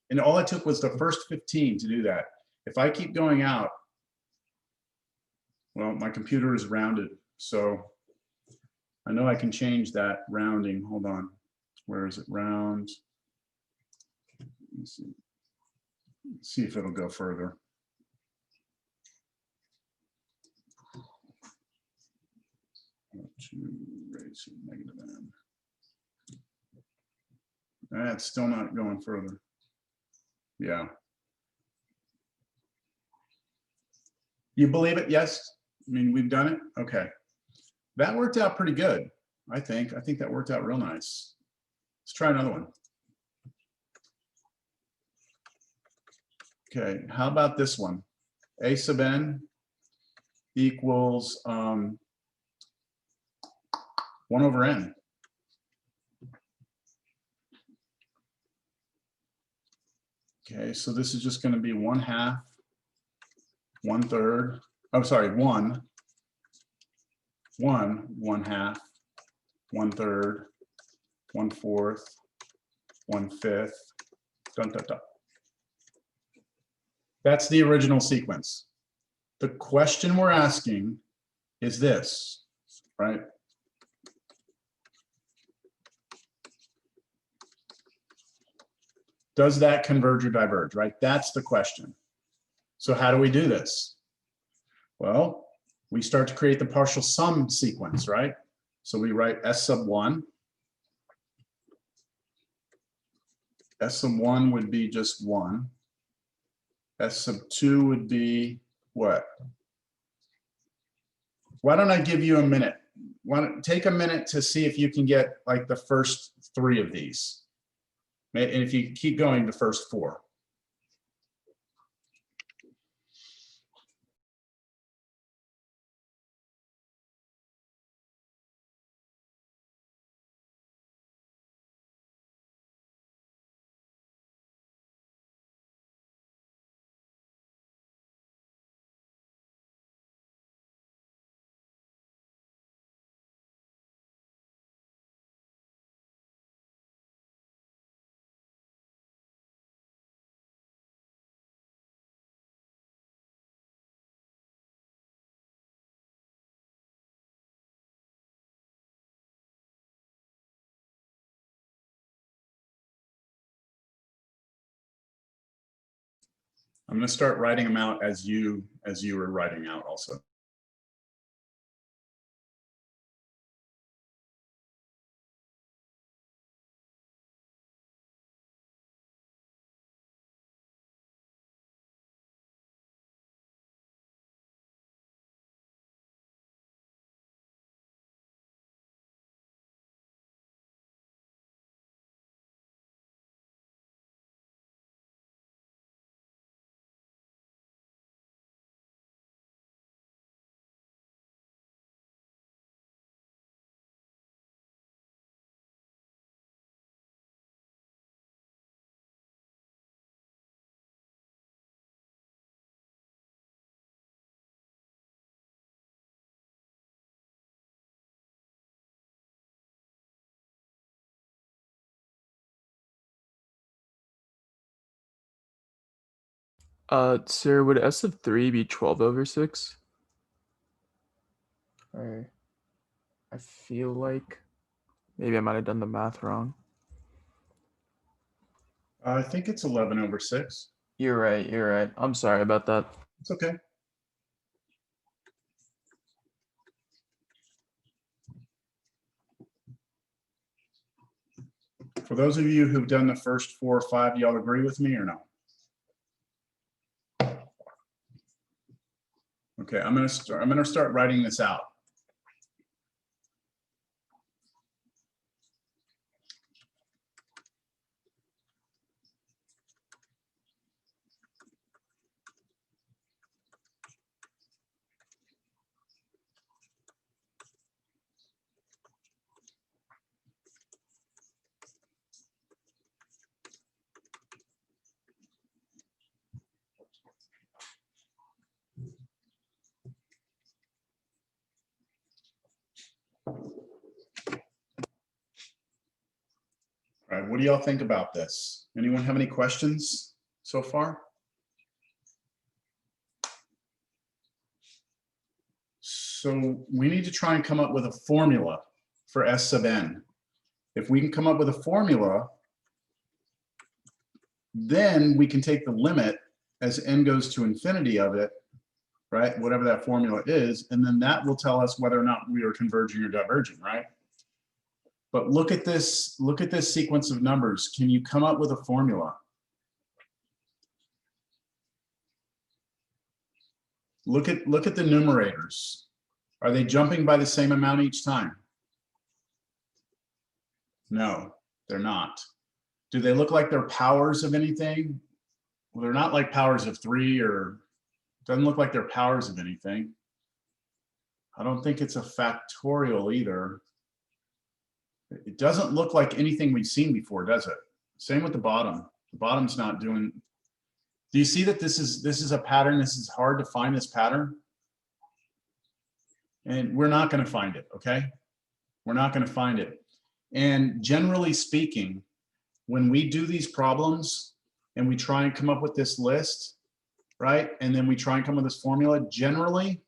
And all it took was the first 15 to do that. If I keep going out, well, my computer is rounded, so I know I can change that rounding. Hold on, where is it? Round. Let me see. Let's see if it'll go further. To raise to negative n. That's still not going further. Yeah. You believe it? Yes. I mean, we've done it. Okay. That worked out pretty good. I think that worked out real nice. Let's try another one. Okay. How about this one? A sub n equals 1 over n. Okay, so this is just going to be 1/2, 1/3. Oh, sorry, 1, 1/2, 1/3, 1/4, 1/5. Dun, dun, dun. That's the original sequence. The question we're asking is this, right? Does that converge or diverge, right? That's the question. So how do we do this? Well, we start to create the partial sum sequence, right? So we write S sub 1. S sub 1 would be just 1. S sub 2 would be what? Why don't I give you a minute? Why don't take a minute to see if you can get like the first 3 of these. And if you keep going, the first 4. I'm going to start writing them out as you were writing out also. Sir, would S of 3 be 12 over 6? Or I feel like maybe I might have done the math wrong. I think it's 11 over 6. You're right, you're right. I'm sorry about that. It's okay. For those of you who've done the first 4 or 5, y'all agree with me or no? Okay, I'm gonna start writing this out. All right, what do y'all think about this? Anyone have any questions so far? So we need to try and come up with a formula for S sub n. If we can come up with a formula, then we can take the limit as n goes to infinity of it, right? Whatever that formula is, and then that will tell us whether or not we are converging or diverging, right? But look at this sequence of numbers. Can you come up with a formula? Look at the numerators. Are they jumping by the same amount each time? No, they're not. Do they look like they're powers of anything? Well, they're not like powers of 3, or doesn't look like they're powers of anything. I don't think it's a factorial either. It doesn't look like anything we've seen before, does it? Same with the bottom. The bottom's not doing. Do you see that this is a pattern? This is hard to find this pattern. And we're not going to find it, okay? We're not going to find it. And generally speaking, when we do these problems and we try and come up with this list, right? And then we try and come up with this formula, generally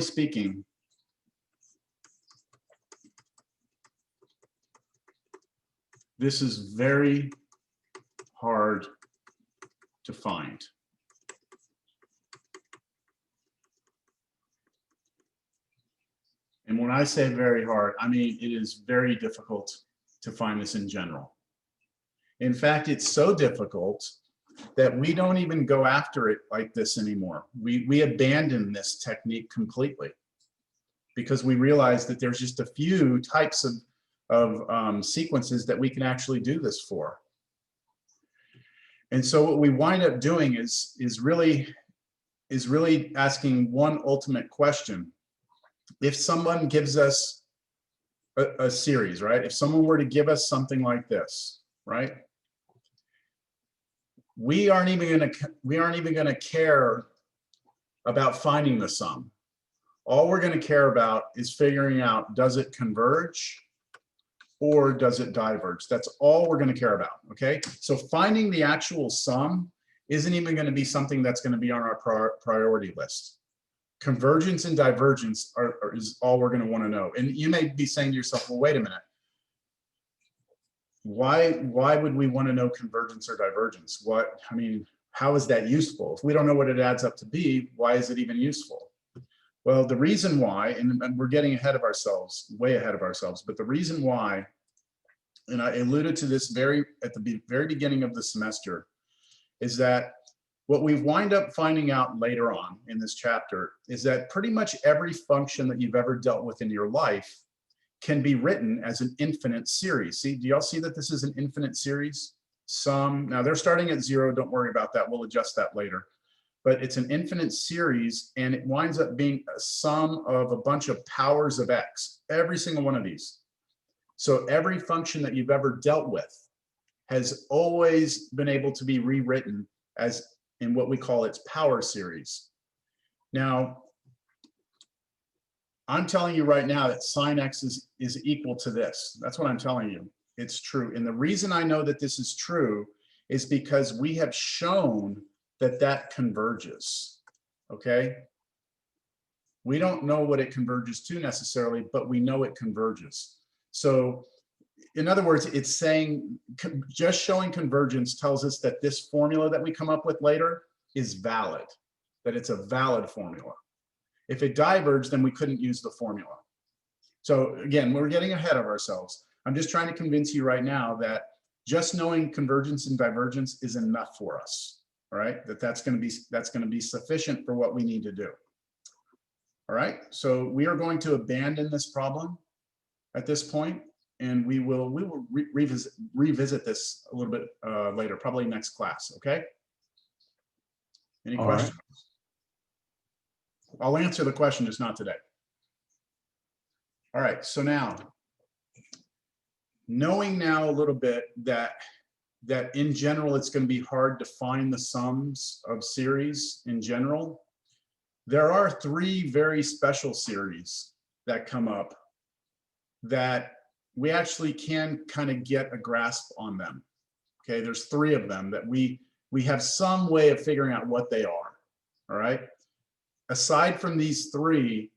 speaking, this is very hard to find. And when I say very hard, I mean it is very difficult to find this in general. In fact, it's so difficult that we don't even go after it like this anymore. We abandon this technique completely because we realize that there's just a few types of sequences that we can actually do this for. And so what we wind up doing is really asking one ultimate question. If someone gives us a series, right? If someone were to give us something like this, right? We aren't even going to care about finding the sum. All we're going to care about is figuring out, does it converge or does it diverge? That's all we're going to care about, okay? So finding the actual sum isn't even going to be something that's going to be on our priority list. Convergence and divergence is all we're going to want to know. And you may be saying to yourself, well, wait a minute. Why would we want to know convergence or divergence? I mean, how is that useful? If we don't know what it adds up to be, why is it even useful? Well, the reason why, and we're getting ahead of ourselves, way ahead of ourselves, but the reason why, and I alluded to this at the very beginning of the semester, is that what we wind up finding out later on in this chapter is that pretty much every function that you've ever dealt with in your life can be written as an infinite series. See, do y'all see that this is an infinite series? Sum, now they're starting at 0, don't worry about that, we'll adjust that later. But it's an infinite series, and it winds up being a sum of a bunch of powers of x, every single one of these. So every function that you've ever dealt with has always been able to be rewritten as in what we call its power series. Now, I'm telling you right now that sine x is equal to this. That's what I'm telling you. It's true. And the reason I know that this is true is because we have shown that that converges, okay? We don't know what it converges to necessarily, but we know it converges. So in other words, it's saying, just showing convergence tells us that this formula that we come up with later is valid, that it's a valid formula. If it diverged, then we couldn't use the formula. So again, we're getting ahead of ourselves. I'm just trying to convince you right now that just knowing convergence and divergence is enough for us. All right, that's going to be sufficient for what we need to do. All right, so we are going to abandon this problem at this point, and we will revisit this a little bit later, probably next class. Okay. Any All right. questions? I'll answer the question, just not today. All right, so now, knowing now a little bit that in general, it's going to be hard to find the sums of series in general, there are 3 very special series that come up that we actually can kind of get a grasp on them. Okay, there's 3 of them that we have some way of figuring out what they are. All right. Aside from these 3,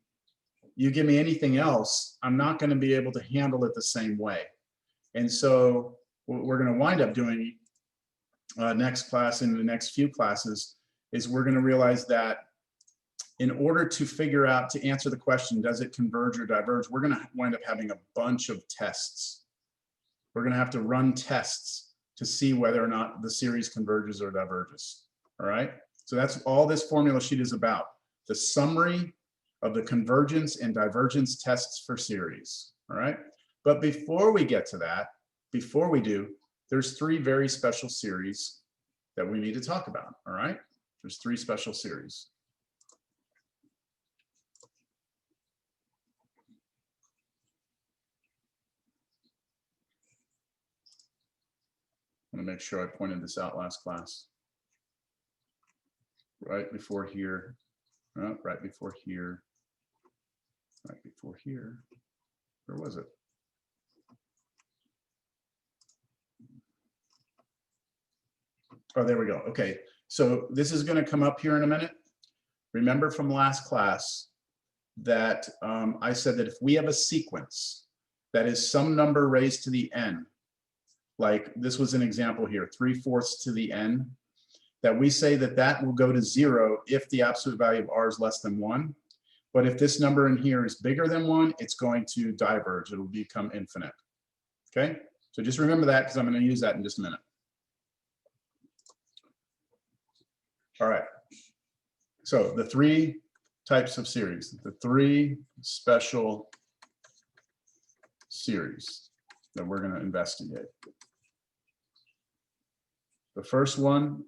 you give me anything else, I'm not going to be able to handle it the same way. And so what we're going to wind up doing next class, in the next few classes, is we're going to realize that in order to figure out, to answer the question, does it converge or diverge, we're going to wind up having a bunch of tests. We're going to have to run tests to see whether or not the series converges or diverges. All right. So that's all this formula sheet is about. The summary of the convergence and divergence tests for series. All right. But before we get to that, before we do, there's 3 very special series that we need to talk about. All right. There's 3 special series. I'm going to make sure I pointed this out last class. Right before here, right before here, right before here. Where was it? Oh, there we go. Okay, so this is going to come up here in a minute. Remember from last class that I said that if we have a sequence that is some number raised to the n, like this was an example here, 3/4 to the n, that we say that that will go to 0 if the absolute value of r is less than 1. But if this number in here is bigger than 1, it's going to diverge. It'll become infinite. Okay, so just remember that, because I'm going to use that in just a minute. All right, so the 3 types of series, the 3 special series that we're going to investigate. The first one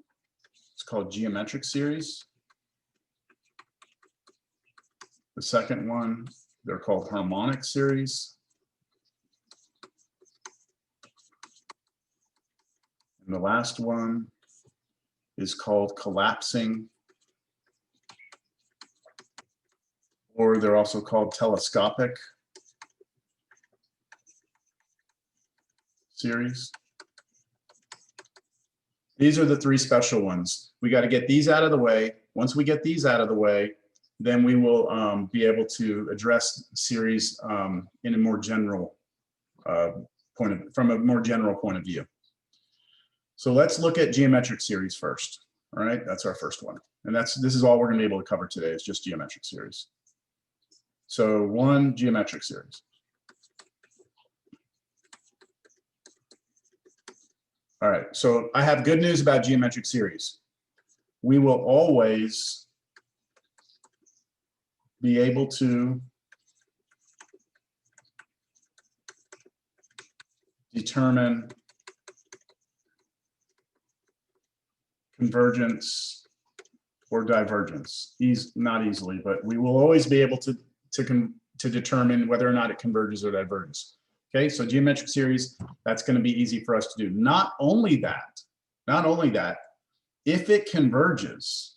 is called geometric series. The second one, they're called harmonic series. And the last one is called collapsing, or they're also called telescopic series. These are the 3 special ones. We got to get these out of the way. Once we get these out of the way, then we will be able to address series in a more general from a more general point of view. So let's look at geometric series first. All right, that's our first one. And this is all we're going to be able to cover today is just geometric series. So one geometric series. All right, so I have good news about geometric series. We will always be able to determine convergence or divergence. Not easily, but we will always be able to determine whether or not it converges or diverges. Okay, so geometric series, that's going to be easy for us to do. Not only that, if it converges,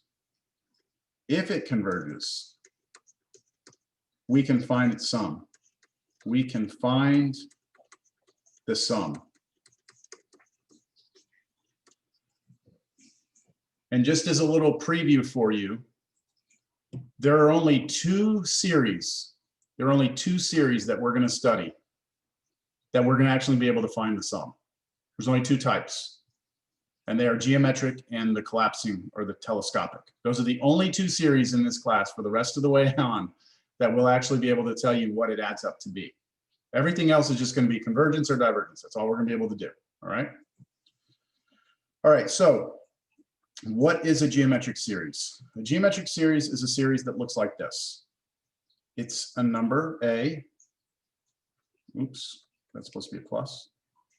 we can find its sum. We can find the sum. And just as a little preview for you, there are only two series. There are only two series that we're going to study that we're going to actually be able to find the sum. There's only two types, and they are geometric and the collapsing or the telescopic. Those are the only two series in this class for the rest of the way on that will actually be able to tell you what it adds up to be. Everything else is just going to be convergence or divergence. That's all we're going to be able to do. All right. All right. So what is a geometric series? A geometric series is a series that looks like this. It's a number A. Oops, that's supposed to be a plus.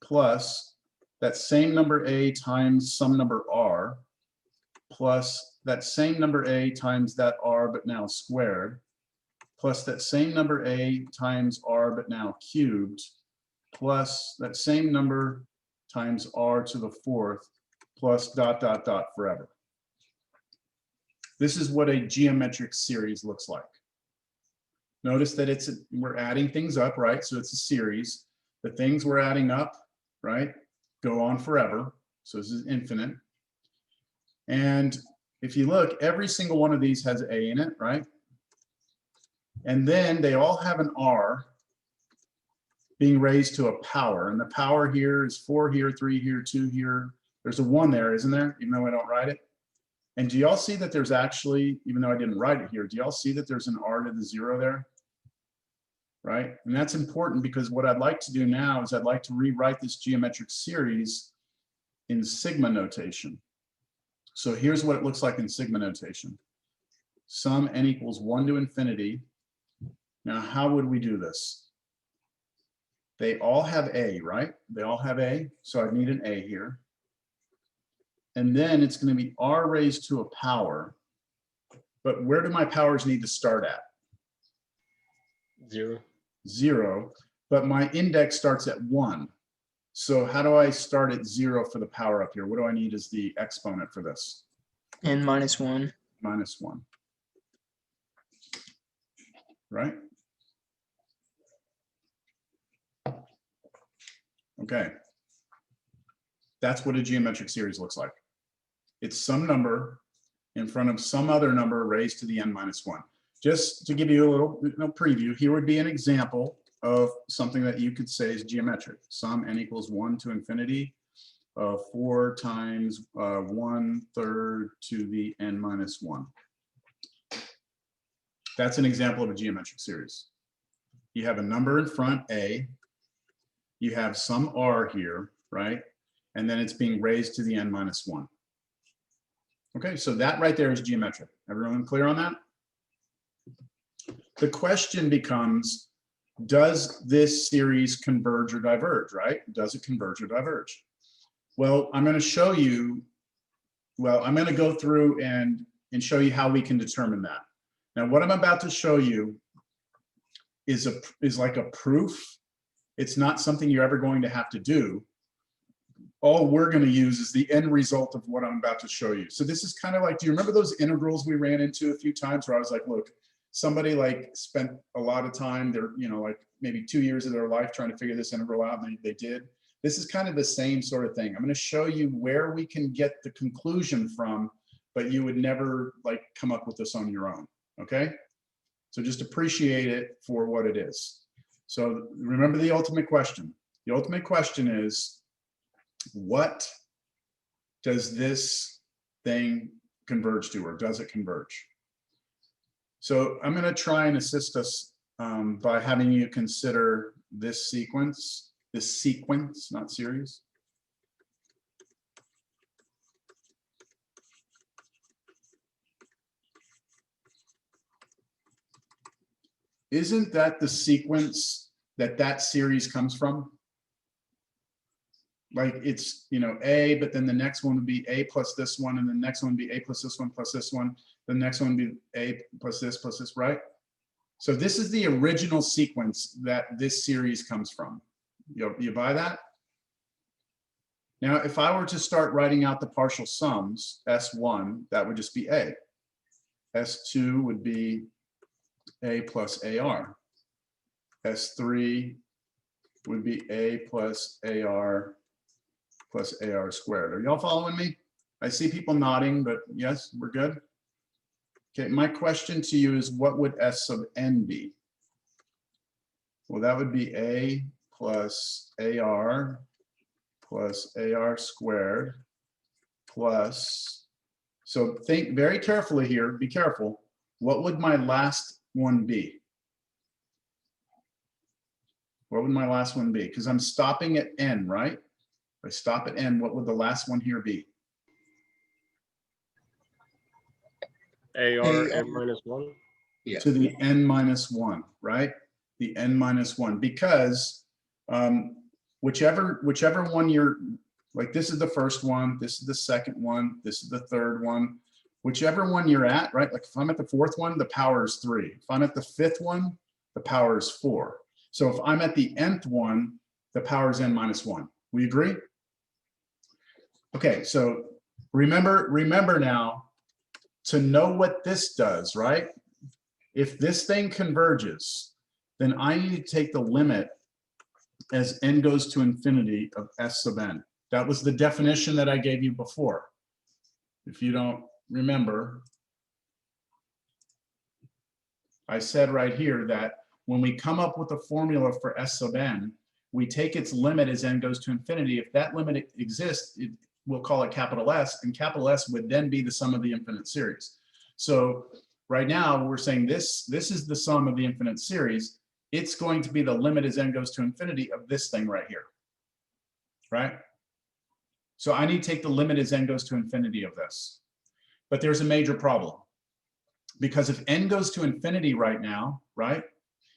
Plus that same number A times some number R, plus that same number A times that R, but now squared, plus that same number A times R, but now cubed, plus that same number times R to the fourth, plus dot, dot, dot forever. This is what a geometric series looks like. Notice that we're adding things up, right? So it's a series. The things we're adding up, right, go on forever. So this is infinite. And if you look, every single one of these has A in it, right? And then they all have an R being raised to a power. And the power here is 4 here, 3 here, 2 here. There's a 1 there, isn't there? Even though I don't write it. And do y'all see that there's actually, even though I didn't write it here, do y'all see that there's an R to the 0 there? Right? And that's important because what I'd like to do now is I'd like to rewrite this geometric series in sigma notation. So here's what it looks like in sigma notation. Sum n equals 1 to infinity. Now, how would we do this? They all have A, right? They all have A, so I need an A here. And then it's going to be R raised to a power. But where do my powers need to start at? 0. 0, but my index starts at 1. So how do I start at 0 for the power up here? What do I need as the exponent for this? N minus 1. Minus 1. Right? Okay. That's what a geometric series looks like. It's some number in front of some other number raised to the n minus 1. Just to give you a little preview, here would be an example of something that you could say is geometric. Sum n equals 1 to infinity of 4 times 1/3 to the n minus 1. That's an example of a geometric series. You have a number in front, A. You have some R here, right? And then it's being raised to the n minus 1. Okay, so that right there is geometric. Everyone clear on that? The question becomes, does this series converge or diverge, right? Does it converge or diverge? Well, I'm going to show you, I'm going to go through and show you how we can determine that. Now, what I'm about to show you is like a proof. It's not something you're ever going to have to do. All we're going to use is the end result of what I'm about to show you. So this is kind of like, do you remember those integrals we ran into a few times where I was like, look, somebody like spent a lot of time, they're, like maybe 2 years of their life trying to figure this integral out, and they did. This is kind of the same sort of thing. I'm going to show you where we can get the conclusion from, but you would never like come up with this on your own. Okay. So just appreciate it for what it is. So remember the ultimate question. The ultimate question is, what does this thing converge to, or does it converge? So I'm going to try and assist us by having you consider this sequence, not series. Isn't that the sequence that series comes from? Like it's, A, but then the next one would be A plus this one, and the next one would be A plus this one plus this one. The next one would be A plus this, right? So this is the original sequence that this series comes from. You buy that? Now, if I were to start writing out the partial sums, S1, that would just be A. S2 would be A plus AR. S3 would be A plus AR plus AR squared. Are y'all following me? I see people nodding, but yes, we're good. Okay, my question to you is, what would S sub n be? Well, that would be A plus AR plus AR squared plus, so think very carefully here, be careful. What would my last one be? What would my last one be? Because I'm stopping at n, right? If I stop at n, what would the last one here be? AR n minus 1. Yeah. To the n minus 1, right? The n minus 1, because whichever one you're, like this is the first one, this is the second one, this is the third one, whichever one you're at, right? Like if I'm at the fourth one, the power is 3. If I'm at the fifth one, the power is 4. So if I'm at the nth one, the power is n minus 1. We agree? Okay, so remember now to know what this does, right? If this thing converges, then I need to take the limit as n goes to infinity of S sub n. That was the definition that I gave you before. If you don't remember, I said right here that when we come up with a formula for S sub n, we take its limit as n goes to infinity. If that limit exists, we'll call it capital S, and capital S would then be the sum of the infinite series. So right now we're saying this is the sum of the infinite series. It's going to be the limit as n goes to infinity of this thing right here, right? So I need to take the limit as n goes to infinity of this. But there's a major problem, because if n goes to infinity right now, right?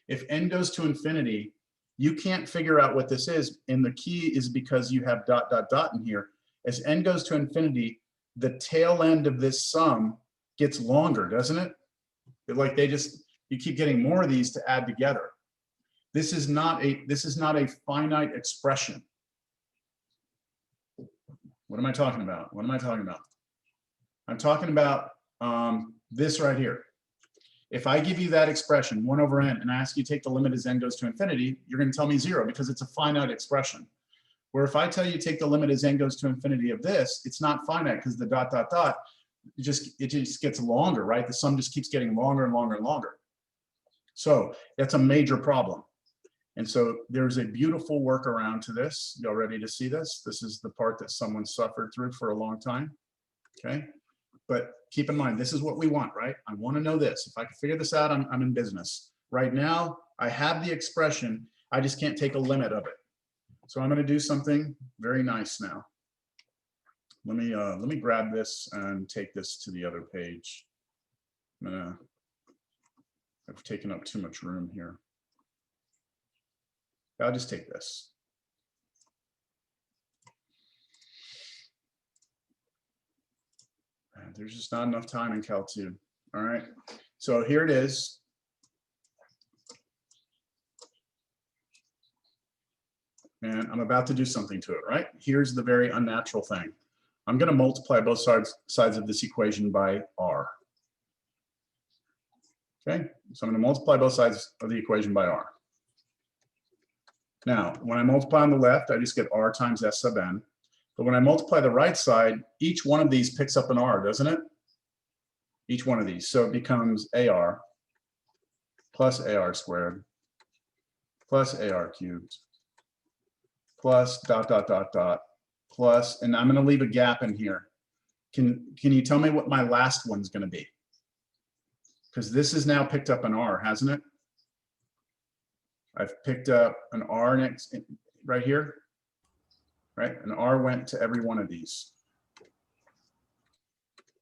If n goes to infinity, you can't figure out what this is. And the key is because you have dot, dot, dot in here. As n goes to infinity, the tail end of this sum gets longer, doesn't it? Like you keep getting more of these to add together. This is not a finite expression. What am I talking about? What am I talking about? I'm talking about this right here. If I give you that expression, 1 over n, and I ask you to take the limit as n goes to infinity, you're going to tell me 0 because it's a finite expression. Where if I tell you take the limit as n goes to infinity of this, it's not finite because the dot, dot, dot, it just gets longer, right? The sum just keeps getting longer and longer and longer. So that's a major problem. And so there's a beautiful workaround to this. Y'all ready to see this? This is the part that someone suffered through for a long time, okay? But keep in mind, this is what we want, right? I want to know this. If I can figure this out, I'm in business. Right now, I have the expression. I just can't take a limit of it. So I'm going to do something very nice now. Let me grab this and take this to the other page. I've taken up too much room here. I'll just take this. There's just not enough time in Cal 2. All right, so here it is. And I'm about to do something to it, right? Here's the very unnatural thing. I'm going to multiply both sides of this equation by r. Okay, so I'm going to multiply both sides of the equation by r. Now, when I multiply on the left, I just get r times s sub n. But when I multiply the right side, each one of these picks up an r, doesn't it? Each one of these. So it becomes ar plus ar squared plus ar cubed plus dot, dot, dot, dot, plus, and I'm going to leave a gap in here. Can you tell me what my last one's going to be? Because this has now picked up an R, hasn't it? I've picked up an R next right here, right? An R went to every one of these.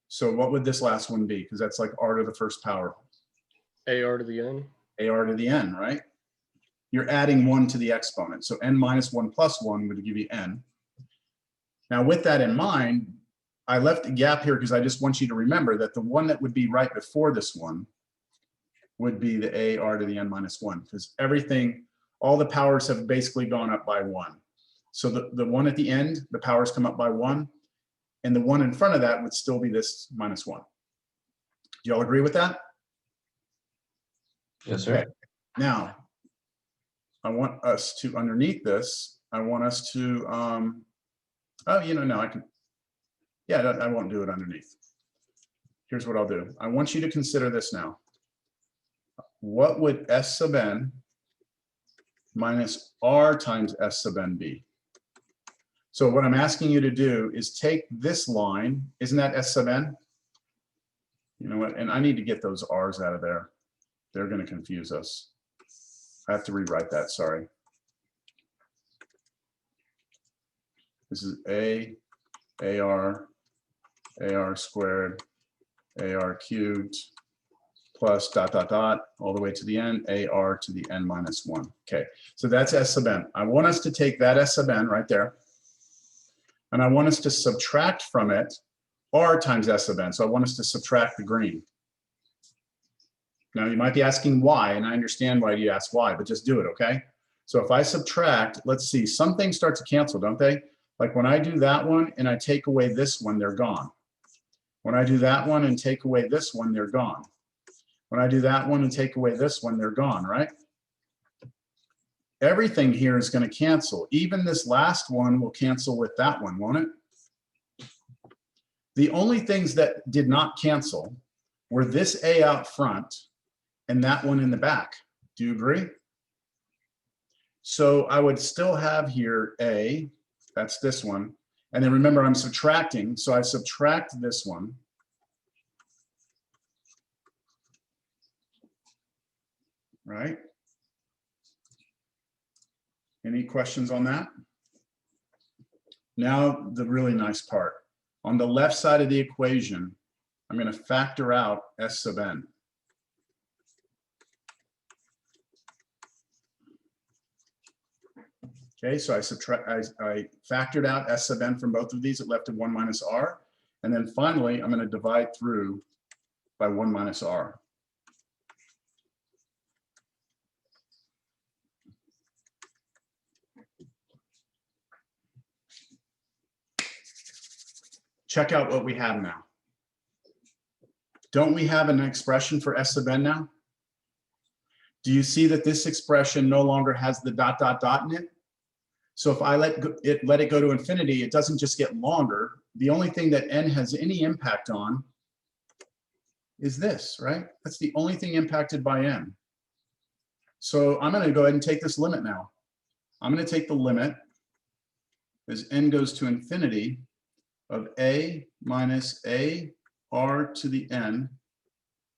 So what would this last one be? Because that's like R to the first power. AR to the N. AR to the N, right? You're adding 1 to the exponent. So N minus 1 plus 1 would give you N. Now with that in mind, I left a gap here because I just want you to remember that the one that would be right before this one would be the AR to the N minus 1, because everything, all the powers have basically gone up by 1. So the one at the end, the powers come up by 1, and the one in front of that would still be this minus 1. Do y'all agree with that? Yes, sir. Okay. Now, I want us to, underneath this, I want us to, oh, you know, no, I can, yeah, I won't do it underneath. Here's what I'll do. I want you to consider this now. What would S sub n minus R times S sub n be? So what I'm asking you to do is take this line, isn't that S sub n? You know what, and I need to get those R's out of there. They're going to confuse us. I have to rewrite that, sorry. This is AR squared, AR cubed, plus dot, dot, dot, all the way to the n, AR to the n minus 1. Okay, so that's S sub n. I want us to take that S sub n right there, and I want us to subtract from it R times S sub n. So I want us to subtract the green. Now you might be asking why, and I understand why you ask why, but just do it, okay? So if I subtract, let's see, some things start to cancel, don't they? Like when I do that one and I take away this one, they're gone. When I do that one and take away this one, they're gone. When I do that one and take away this one, they're gone, right? Everything here is going to cancel. Even this last one will cancel with that one, won't it? The only things that did not cancel were this A out front and that one in the back. Do you agree? So I would still have here A, that's this one. And then remember, I'm subtracting, so I subtract this one. Right? Any questions on that? Now, the really nice part. On the left side of the equation, I'm going to factor out S sub n. Okay, so I factored out S sub n from both of these. It left a 1 minus R. And then finally, I'm going to divide through by 1 minus R. Check out what we have now. Don't we have an expression for S sub n now? Do you see that this expression no longer has the dot, dot, dot in it? So if I let it go to infinity, it doesn't just get longer. The only thing that n has any impact on is this, right? That's the only thing impacted by n. So I'm going to go ahead and take this limit now. I'm going to take the limit as n goes to infinity of a minus a r to the n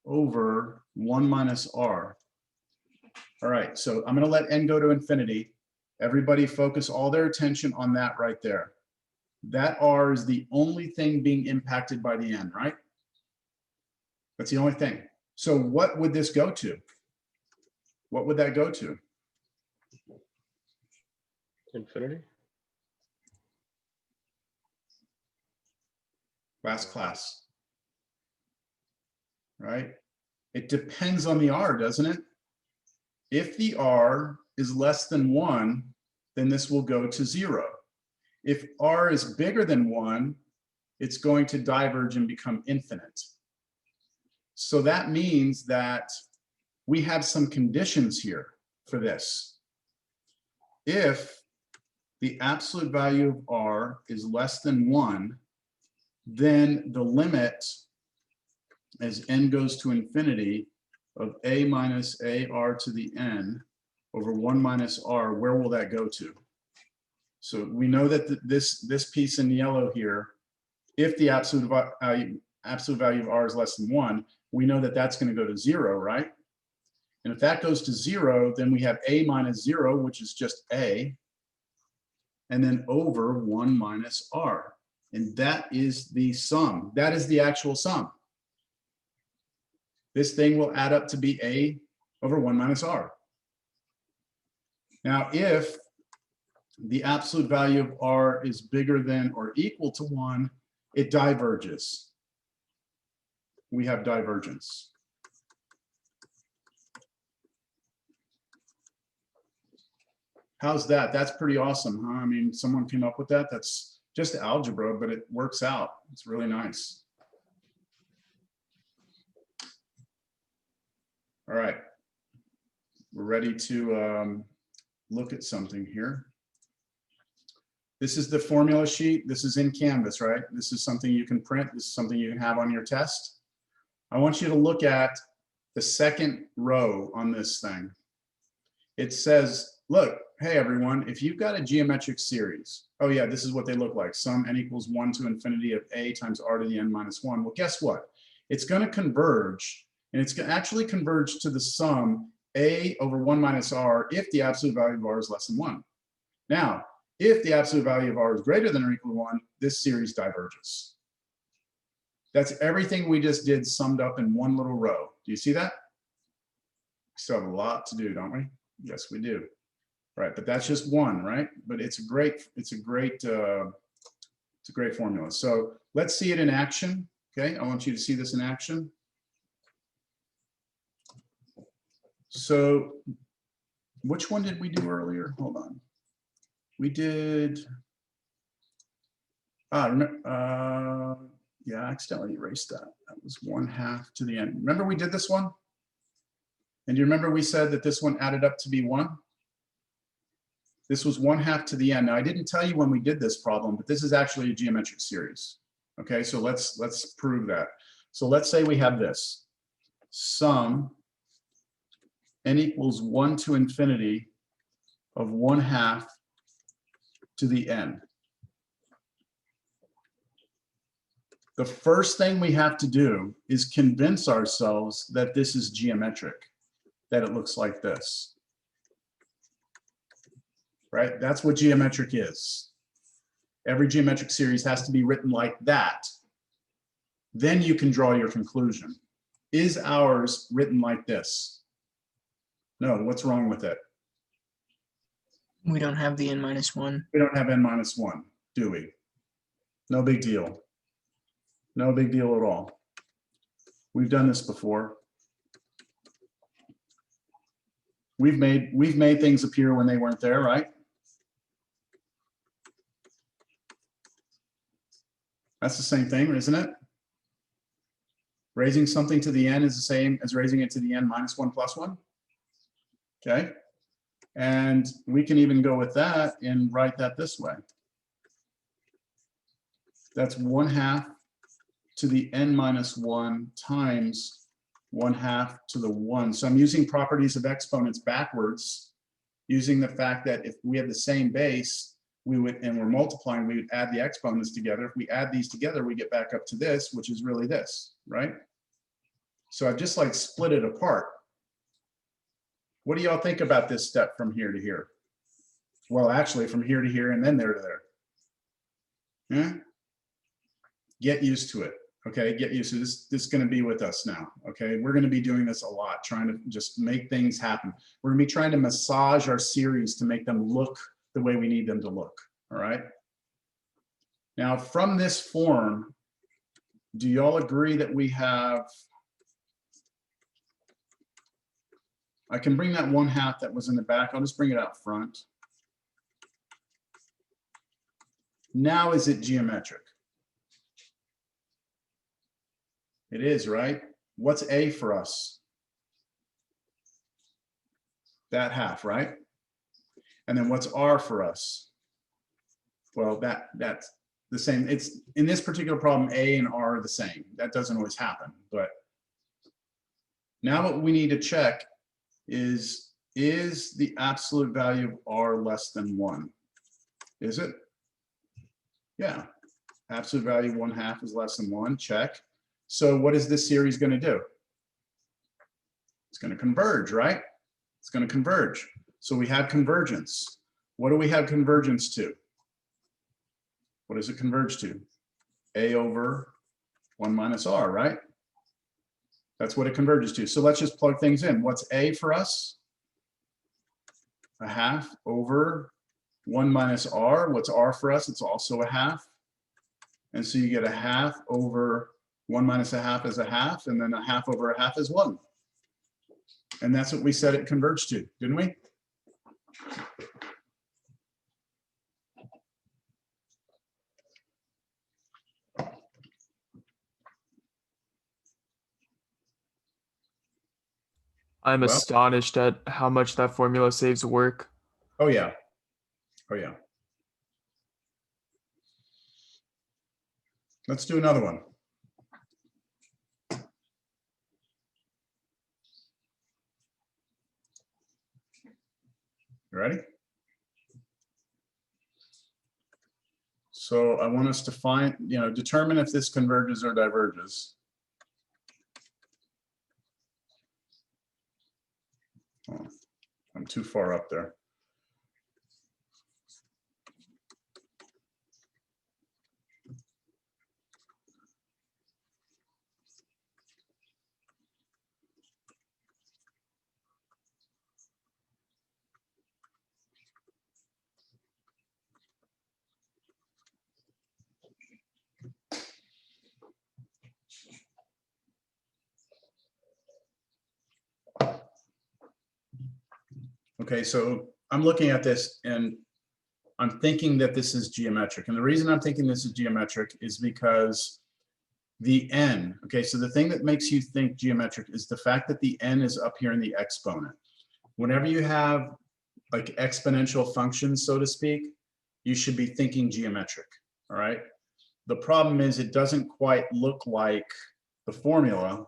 over 1 minus r. All right, so I'm going to let n go to infinity. Everybody focus all their attention on that right there. That r is the only thing being impacted by the n, right? That's the only thing. So what would this go to? What would that go to? Infinity. Last class, right? It depends on the r, doesn't it? If the r is less than 1, then this will go to 0. If r is bigger than 1, it's going to diverge and become infinite. So that means that we have some conditions here for this. If the absolute value of r is less than 1, then the limit as n goes to infinity of a minus ar to the n over 1 minus r, where will that go to? So we know that this piece in yellow here if the absolute value of r is less than 1, we know that that's going to go to 0, right? And if that goes to 0, then we have a minus 0, which is just a, and then over 1 minus r. And that is the sum. That is the actual sum. This thing will add up to be a over 1 minus r. Now, if the absolute value of r is bigger than or equal to 1, it diverges. We have divergence. How's that? That's pretty awesome, huh? I mean, someone came up with that. That's just algebra, but it works out. It's really nice. All right. We're ready to look at something here. This is the formula sheet. This is in Canvas, right? This is something you can print. This is something you can have on your test. I want you to look at the second row on this thing. It says, look, hey, everyone, if you've got a geometric series, oh yeah, this is what they look like. Sum n equals 1 to infinity of a times r to the n minus 1. Well, guess what? It's going to converge, and it's going to actually converge to the sum a over 1 minus r if the absolute value of r is less than 1. Now, if the absolute value of r is greater than or equal to 1, this series diverges. That's everything we just did summed up in one little row. Do you see that? We still have a lot to do, don't we? Yes, we do. Right, but that's just one, right? But it's a great formula. So let's see it in action. Okay, I want you to see this in action. So which one did we do earlier? Hold on. We did, yeah, I accidentally erased that. That was 1/2 to the n. Remember we did this one? And do you remember we said that this one added up to be 1? This was 1/2 to the n. Now I didn't tell you when we did this problem, but this is actually a geometric series. Okay, so let's prove that. So let's say we have this. Sum n equals 1 to infinity of 1/2 to the n. The first thing we have to do is convince ourselves that this is geometric, that it looks like this. Right? That's what geometric is. Every geometric series has to be written like that. Then you can draw your conclusion. Is ours written like this? No, what's wrong with it? We don't have the n minus 1. We don't have n minus 1, do we? No big deal. No big deal at all. We've done this before. We've made things appear when they weren't there, right? That's the same thing, isn't it? Raising something to the n is the same as raising it to the n minus 1 plus 1. Okay. And we can even go with that and write that this way. That's 1/2 to the n minus 1 times 1/2 to the 1. So I'm using properties of exponents backwards, using the fact that if we have the same base, we would, and we're multiplying, we would add the exponents together. If we add these together, we get back up to this, which is really this, right? So I've just like split it apart. What do y'all think about this step from here to here? Well, actually from here to here and then there to there. Yeah? Get used to it. Okay, get used to this. This is going to be with us now. Okay, we're going to be doing this a lot, trying to just make things happen. We're going to be trying to massage our series to make them look the way we need them to look. All right. Now, from this form, do y'all agree that we have? I can bring that 1/2 that was in the back. I'll just bring it out front. Now, is it geometric? It is, right? What's A for us? That half, right? And then what's R for us? Well, that's the same. It's in this particular problem, A and R are the same. That doesn't always happen, but now what we need to check is the absolute value of R less than 1? Is it? Yeah. Absolute value 1/2 is less than 1, check. So what is this series going to do? It's going to converge, right? It's going to converge. So we have convergence. What do we have convergence to? What does it converge to? A over 1 minus r, right? That's what it converges to. So let's just plug things in. What's A for us? 1/2 over 1 minus r. What's r for us? It's also 1/2. And so you get 1/2 over 1 minus 1/2 is 1/2, and then 1/2 over 1/2 is 1. And that's what we said it converged to, didn't we? I'm Well- astonished at how much that formula saves work. Oh, yeah. Oh, yeah. Let's do another one. You ready? So I want us to find, determine if this converges or diverges. Oh, I'm too far up there. Okay, so I'm looking at this and I'm thinking that this is geometric. And the reason I'm thinking this is geometric is because the n, okay, so the thing that makes you think geometric is the fact that the n is up here in the exponent. Whenever you have like exponential functions, so to speak, you should be thinking geometric, all right? The problem is it doesn't quite look like the formula,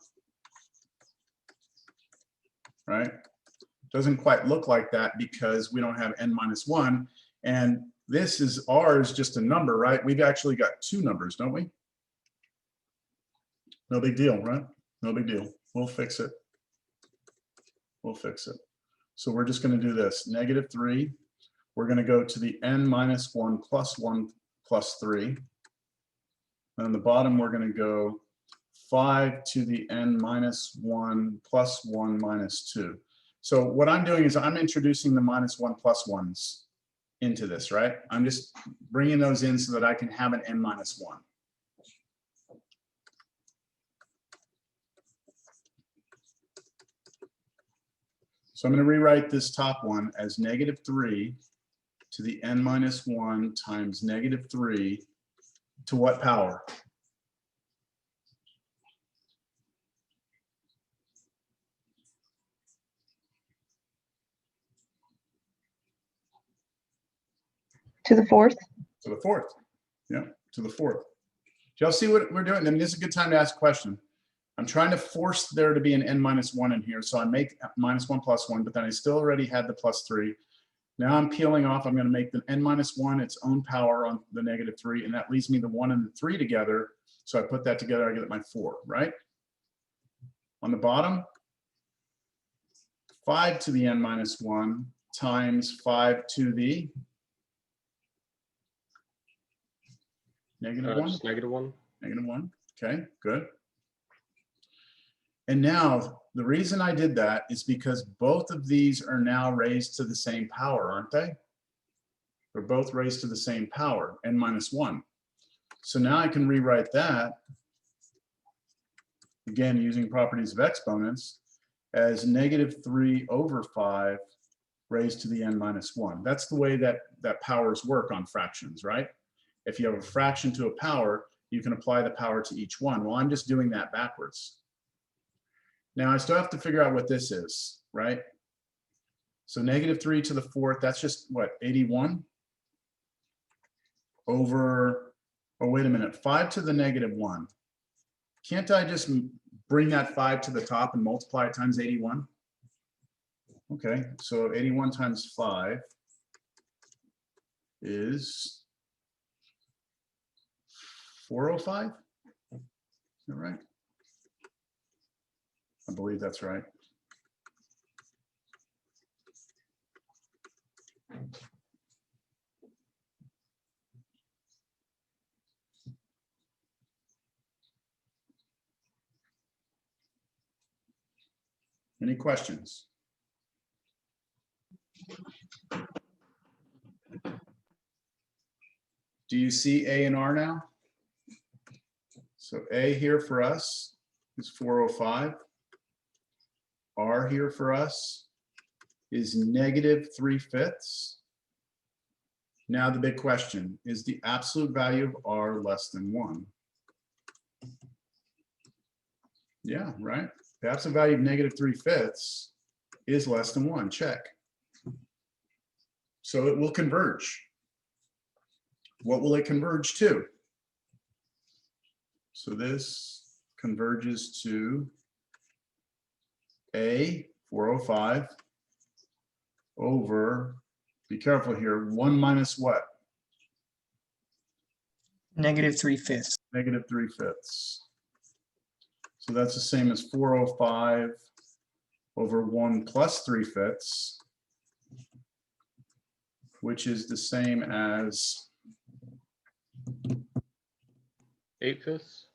right? Doesn't quite look like that because we don't have n minus 1. And this is r is just a number, right? We've actually got two numbers, don't we? No big deal, right? No big deal. We'll fix it. We'll fix it. So we're just going to do this. -3. We're going to go to the n minus 1 plus 1 plus 3. And on the bottom, we're going to go 5 to the n minus 1 plus 1 minus 2. So what I'm doing is I'm introducing the minus 1 plus 1s into this, right? I'm just bringing those in so that I can have an n minus 1. So I'm going to rewrite this top one as -3 to the n minus 1 times -3 to what power? To the fourth? To the fourth. Yeah, to the fourth. Do y'all see what we're doing? I mean, this is a good time to ask a question. I'm trying to force there to be an n minus 1 in here. So I make -1 plus 1, but then I still already had the +3. Now I'm peeling off. I'm going to make the n minus 1 its own power on the -3. And that leaves me the 1 and the 3 together. So I put that together, I get my 4, right? On the bottom, 5 to the n minus 1 times 5 to the -1. Just -1. -1. Okay, good. And now the reason I did that is because both of these are now raised to the same power, aren't they? They're both raised to the same power, n minus 1. So now I can rewrite that, again, using properties of exponents, as -3 over 5 raised to the n minus 1. That's the way that powers work on fractions, right? If you have a fraction to a power, you can apply the power to each one. Well, I'm just doing that backwards. Now I still have to figure out what this is, right? So -3 to the 4th, that's just what, 81? Over, oh, wait a minute, 5 to the -1. Can't I just bring that 5 to the top and multiply it times 81? Okay, so 81 times 5 is 405? Is that right? I believe that's right. Any questions? Do you see A and R now? So A here for us is 405. R here for us is -3/5. Now the big question, is the absolute value of R less than 1? Yeah, right. The absolute value of -3/5 is less than 1, check. So it will converge. What will it converge to? So this converges to A, 405 over, be careful here, 1 minus what? -3/5. -3/5. So that's the same as 405 over 1 plus 3/5, which is the same as 8/5.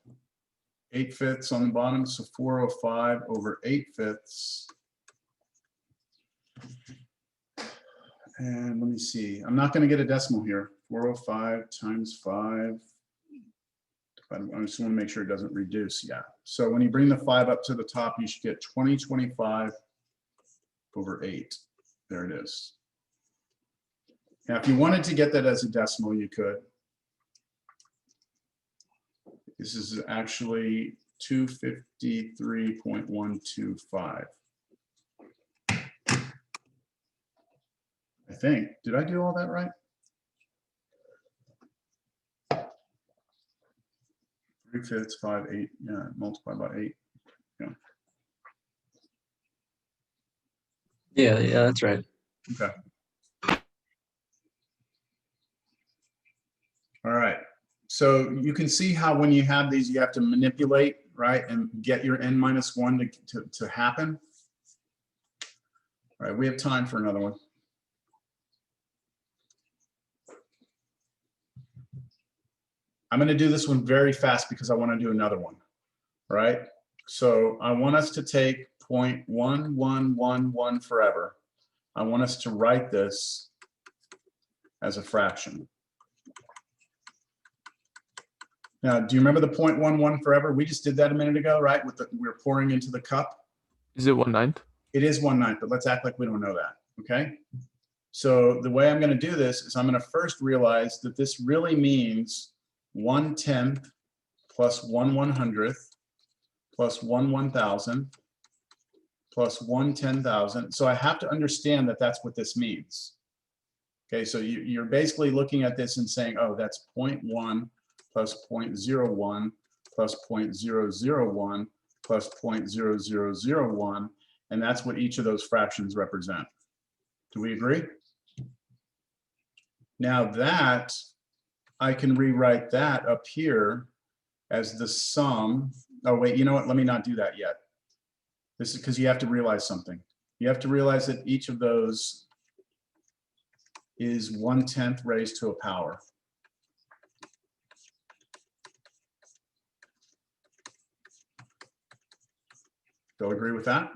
8/5 on the bottom, so 405 over 8/5. And let me see, I'm not going to get a decimal here. 405 times 5. I just want to make sure it doesn't reduce. Yeah. So when you bring the 5 up to the top, you should get 2025 over 8. There it is. Now, if you wanted to get that as a decimal, you could. This is actually 253.125. I think. Did I do all that right? 3/5, 5, 8. Yeah, multiply by 8. Yeah. Yeah, that's right. Okay. All right. So you can see how when you have these, you have to manipulate, right, and get your n-1 to happen. All right, we have time for another one. I'm going to do this one very fast because I want to do another one, right? So I want us to take 0.1111 forever. I want us to write this as a fraction. Now, do you remember the 0.11 forever? We just did that a minute ago, right? With we were pouring into the cup. Is it 1/9? It is 1/9, but let's act like we don't know that, okay? So the way I'm going to do this is I'm going to first realize that this really means 1/10 plus 1/100th plus 1/1000 plus 1/10,000. So I have to understand that that's what this means. Okay, so you're basically looking at this and saying, oh, that's 0.1 plus 0.01 plus 0.001 plus 0.0001, and that's what each of those fractions represent. Do we agree? Now that, I can rewrite that up here as the sum. Oh, wait, you know what? Let me not do that yet. This is because you have to realize something. You have to realize that each of those is 1/10 raised to a power. They'll agree with that?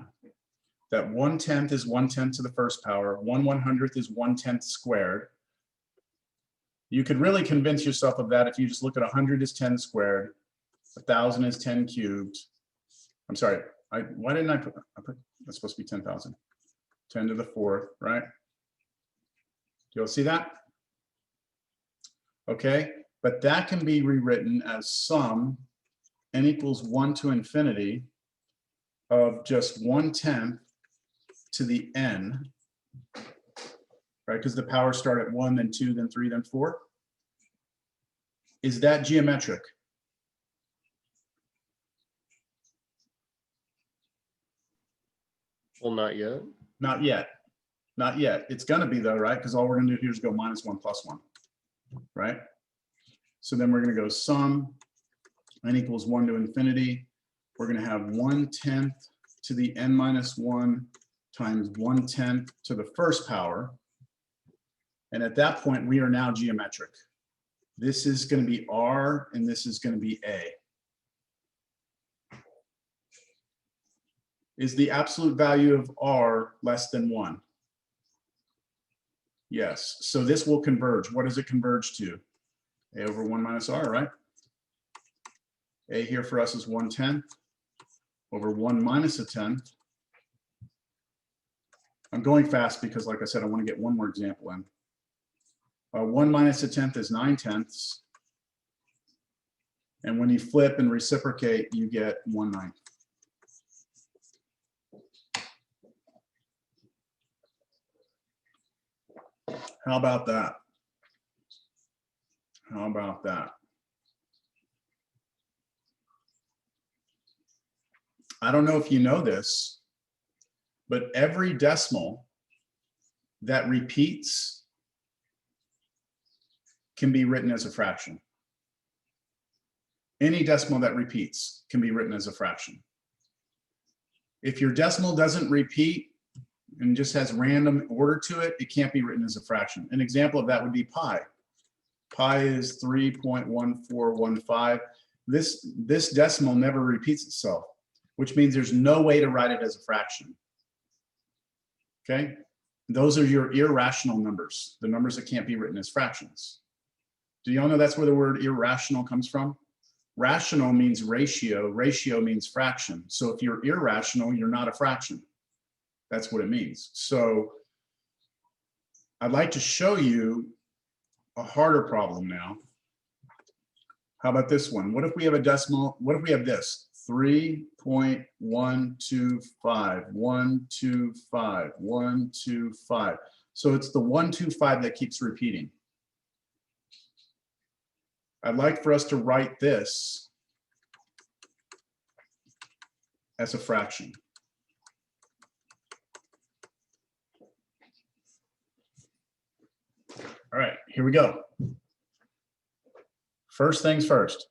That 1/10 is 1/10 to the first power. 1/100th is 1/10 squared. You could really convince yourself of that if you just look at 100 is 10 squared, 1,000 is 10 cubed. I'm sorry, why didn't I put that's supposed to be 10,000. 10 to the 4th, right? Do you all see that? Okay, but that can be rewritten as sum n equals 1 to infinity of just 1/10 to the n, right? Because the powers start at 1, then 2, then 3, then 4. Is that geometric? Well, not yet. Not yet. Not yet. It's going to be though, right? Because all we're going to do here is go -1 + 1, right? So then we're going to go sum n equals 1 to infinity, we're going to have 1/10 to the n minus 1 times 1/10 to the first power. And at that point, we are now geometric. This is going to be R and this is going to be A. Is the absolute value of R less than 1? Yes. So this will converge. What does it converge to? A over 1 minus R, right? A here for us is 1/10 over 1 minus a 10th. I'm going fast because, like I said, I want to get one more example in. 1 minus a 10th is 9/10. And when you flip and reciprocate, you get 1/9. How about that? How about that? I don't know if you know this, but every decimal that repeats can be written as a fraction. Any decimal that repeats can be written as a fraction. If your decimal doesn't repeat and just has random order to it, it can't be written as a fraction. An example of that would be pi. Pi is 3.1415. This decimal never repeats itself, which means there's no way to write it as a fraction. Okay? Those are your irrational numbers, the numbers that can't be written as fractions. Do you all know that's where the word irrational comes from? Rational means ratio, ratio means fraction. So if you're irrational, you're not a fraction. That's what it means. So I'd like to show you a harder problem now. How about this one? What if we have a decimal? What if we have this? 3.125, 125, 125. So it's the 125 that keeps repeating. I'd like for us to write this as a fraction. All right, here we go. First things first.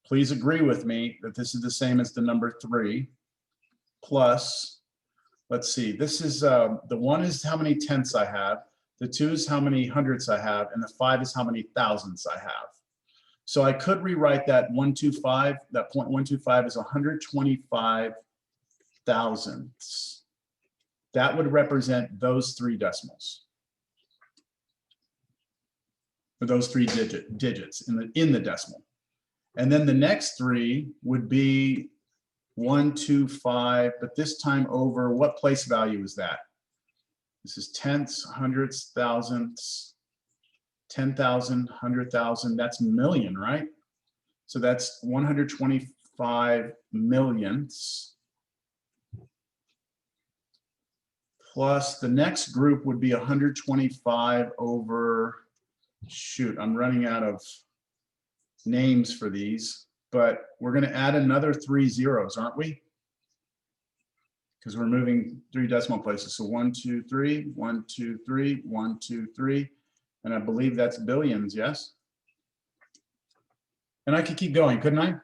Please agree with me that this is the same as the number 3 plus, let's see, this is, the 1 is how many tenths I have, the 2 is how many hundredths I have, and the 5 is how many thousandths I have. So I could rewrite that 125, that 0.125 is 125 thousandths. That would represent those 3 decimals. For those 3 digits in the decimal. And then the next 3 would be 125, but this time over what place value is that? This is tenths, hundredths, thousandths, 10,000, 100,000, that's million, right? So that's 125 millionths. Plus the next group would be 125 over, shoot, I'm running out of names for these, but we're going to add another 3 zeros, aren't we? Because we're moving 3 decimal places. So 1, 2, 3, 1, 2, 3, 1, 2, 3. And I believe that's billions, yes? And I could keep going, couldn't I?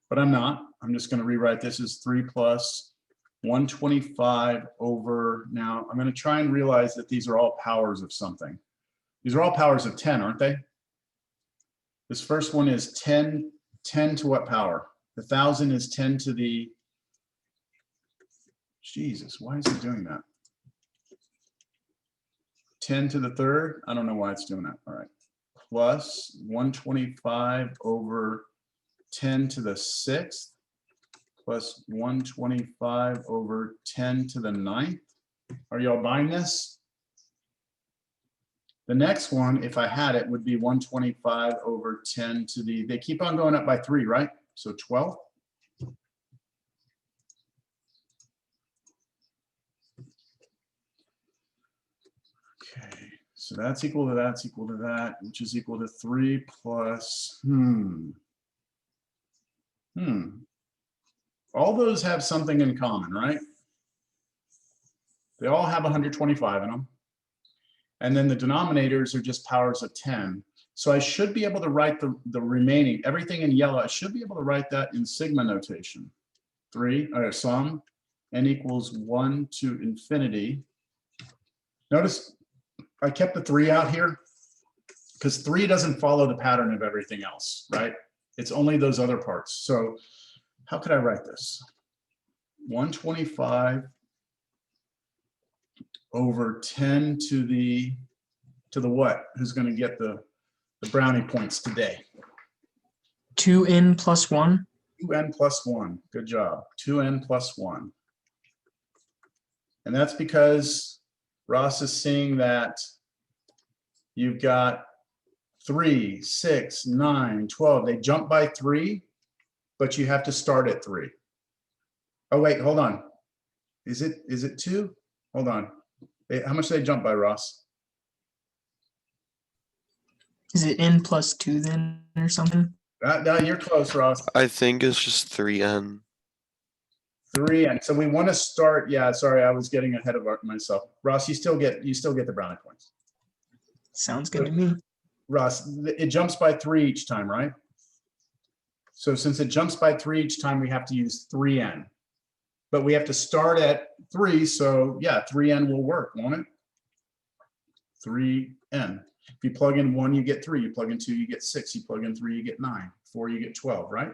But I'm not. I'm just going to rewrite this as 3 plus 125 over, now I'm going to try and realize that these are all powers of something. These are all powers of 10, aren't they? This first one is 10 to what power? The 1,000 is 10 to the, Jesus, why is it doing that? 10 to the 3rd? I don't know why it's doing that. All right. Plus 125 over 10 to the 6th plus 125 over 10 to the 9th. Are y'all buying this? The next one, if I had it, would be 125 over 10 to the, they keep on going up by 3, right? So 12. Okay, so that's equal to that's equal to that, which is equal to 3 plus, all those have something in common, right? They all have 125 in them. And then the denominators are just powers of 10. So I should be able to write the remaining, everything in yellow, I should be able to write that in sigma notation. 3, or sum, n equals 1 to infinity. Notice I kept the 3 out here because 3 doesn't follow the pattern of everything else, right? It's only those other parts. So how could I write this? 125 over 10 to the what? Who's going to get the brownie points today? 2n plus 1. 2n plus 1. Good job. 2n plus 1. And that's because Ross is seeing that you've got 3, 6, 9, 12. They jump by 3, but you have to start at 3. Oh, wait, hold on. Is it 2? Hold on. How much did they jump by, Ross? Is it n plus 2 then or something? No, you're close, Ross. I think it's just 3n. 3, and so we want to start. Yeah, sorry, I was getting ahead of myself. Ross, you still get the brownie points. Sounds good to me. Ross, it jumps by 3 each time, right? So since it jumps by 3 each time, we have to use 3n. But we have to start at 3, so yeah, 3n will work, won't it? 3n. If you plug in 1, you get 3. You plug in 2, you get 6. You plug in 3, you get 9. 4, you get 12, right?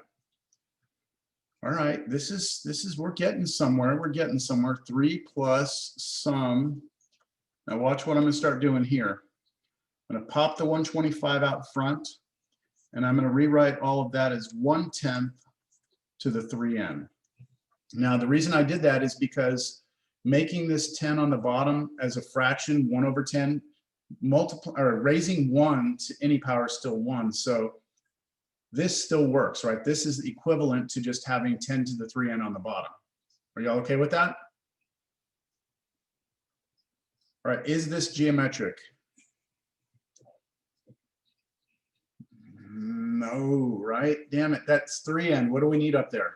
All right, this is we're getting somewhere. We're getting somewhere. 3 plus sum. Now watch what I'm going to start doing here. I'm going to pop the 125 out front, and I'm going to rewrite all of that as 1/10 to the 3n. Now the reason I did that is because making this 10 on the bottom as a fraction, 1 over 10, raising 1 to any power is still 1. So this still works, right? This is equivalent to just having 10 to the 3n on the bottom. Are y'all okay with that? All right, is this geometric? No, right? Damn it, that's 3n. What do we need up there?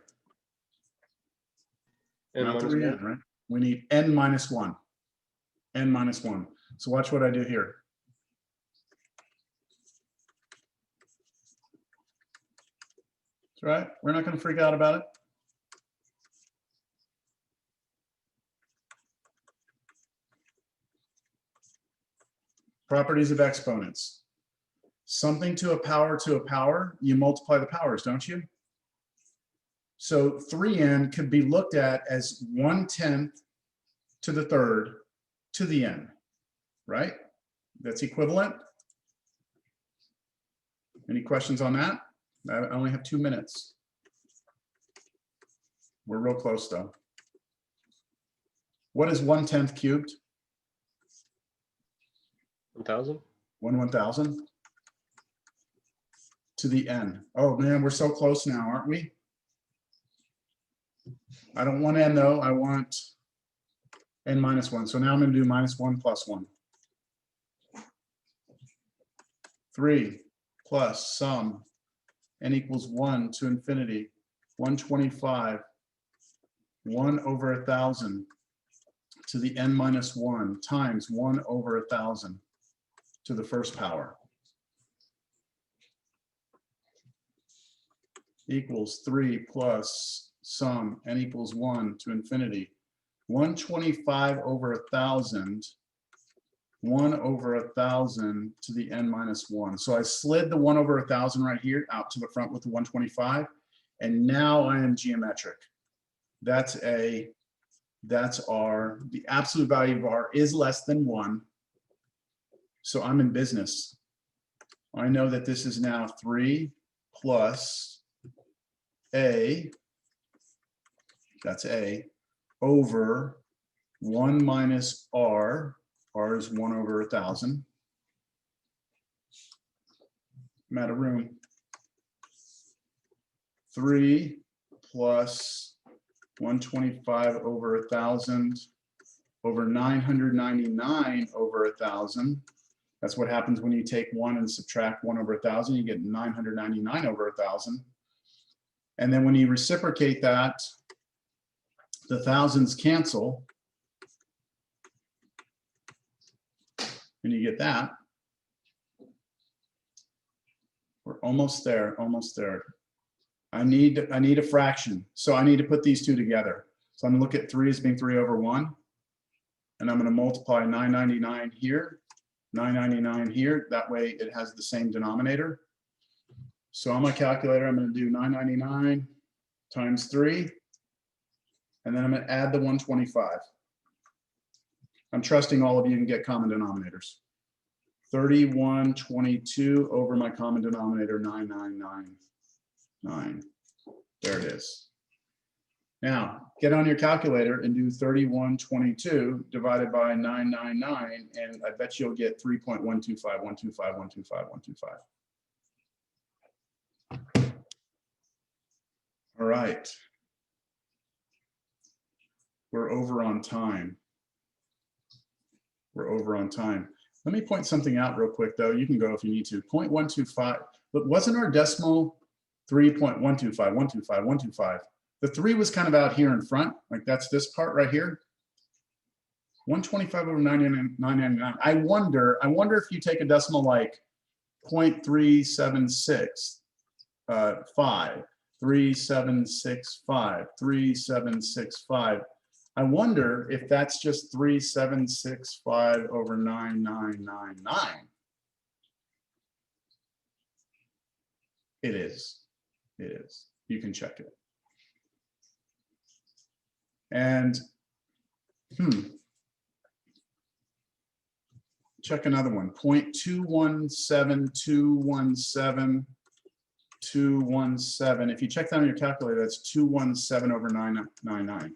N Not minus 3n, 1. right? We need n minus 1. N minus 1. So watch what I do here. That's right. We're not going to freak out about it. Properties of exponents. Something to a power, you multiply the powers, don't you? So 3n could be looked at as 1/10 to the 3rd to the n, right? That's equivalent. Any questions on that? I only have 2 minutes. We're real close though. What is 1/10 cubed? 1,000. 1/1000 to the n. Oh man, we're so close now, aren't we? I don't want n though, I want n minus 1. So now I'm going to do -1 plus 1. 3 plus sum n equals 1 to infinity, 125, 1 over 1,000 to the n minus 1 times 1 over 1,000 to the first power equals 3 plus sum n equals 1 to infinity, 125 over 1,000, 1 over 1,000 to the n minus 1. So I slid the 1 over 1,000 right here out to the front with the 125, and now I am geometric. That's R. The absolute value of R is less than 1. So I'm in business. I know that this is now 3 plus A, that's A, over 1 minus R. R is 1 over 1,000. I'm out of room. 3 plus 125 over 1,000 over 999 over 1,000. That's what happens when you take 1 and subtract 1 over 1,000. You get 999 over 1,000. And then when you reciprocate that, the thousands cancel. And you get that. almost there, almost there. I need a fraction. So I need to put these two together. So I'm gonna look at 3 as being 3 over 1. And I'm gonna multiply 999 here, 999 here. That way it has the same denominator. So on my calculator, I'm gonna do 999 times 3. And then I'm gonna add the 125. I'm trusting all of you can get common denominators. 3122 over my common denominator, 9999. There it is. Now, get on your calculator and do 3122 divided by 999, and I bet you'll get 3.125, 125, 125, 125. All right. We're over on time. We're over on time. Let me point something out real quick, though. You can go if you need to. 0.125, but wasn't our decimal 3.125, 125, 125? The 3 was kind of out here in front, like that's this part right here. 125 over 999. I wonder if you take a decimal like 0.376, 3765, 3765. I wonder if that's just 3765 over 9999. It is. It is. You can check it. And check another one. 0.217217. If you check that on your calculator, that's 217 over 999.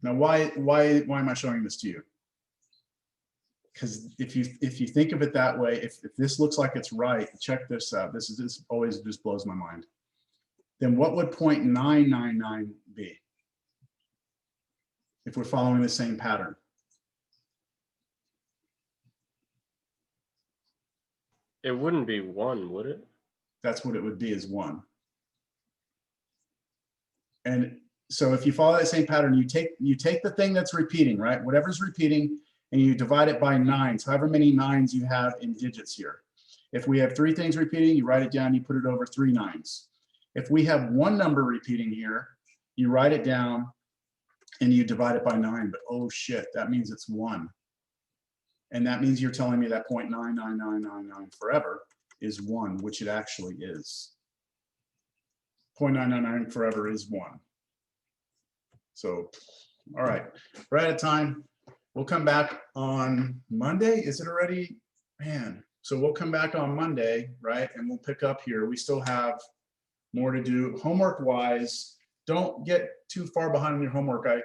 Now, why am I showing this to you? Because if you think of it that way, if this looks like it's right, check this out. This always just blows my mind. Then what would 0.999 be if we're following the same pattern? It wouldn't be 1, would it? That's what it would be, is 1. And so if you follow that same pattern, you take the thing that's repeating, right? Whatever's repeating, and you divide it by 9s, however many 9s you have in digits here. If we have 3 things repeating, you write it down, you put it over 3 9s. If we have one number repeating here, you write it down and you divide it by 9, but oh shit, that means it's 1. And that means you're telling me that 0.99999 forever is 1, which it actually is. 0.999 forever is 1. So, all right, we're out of time. We'll come back on Monday. Is it already? Man, so we'll come back on Monday, right? And we'll pick up here. We still have more to do. Homework-wise, don't get too far behind on your homework. I'm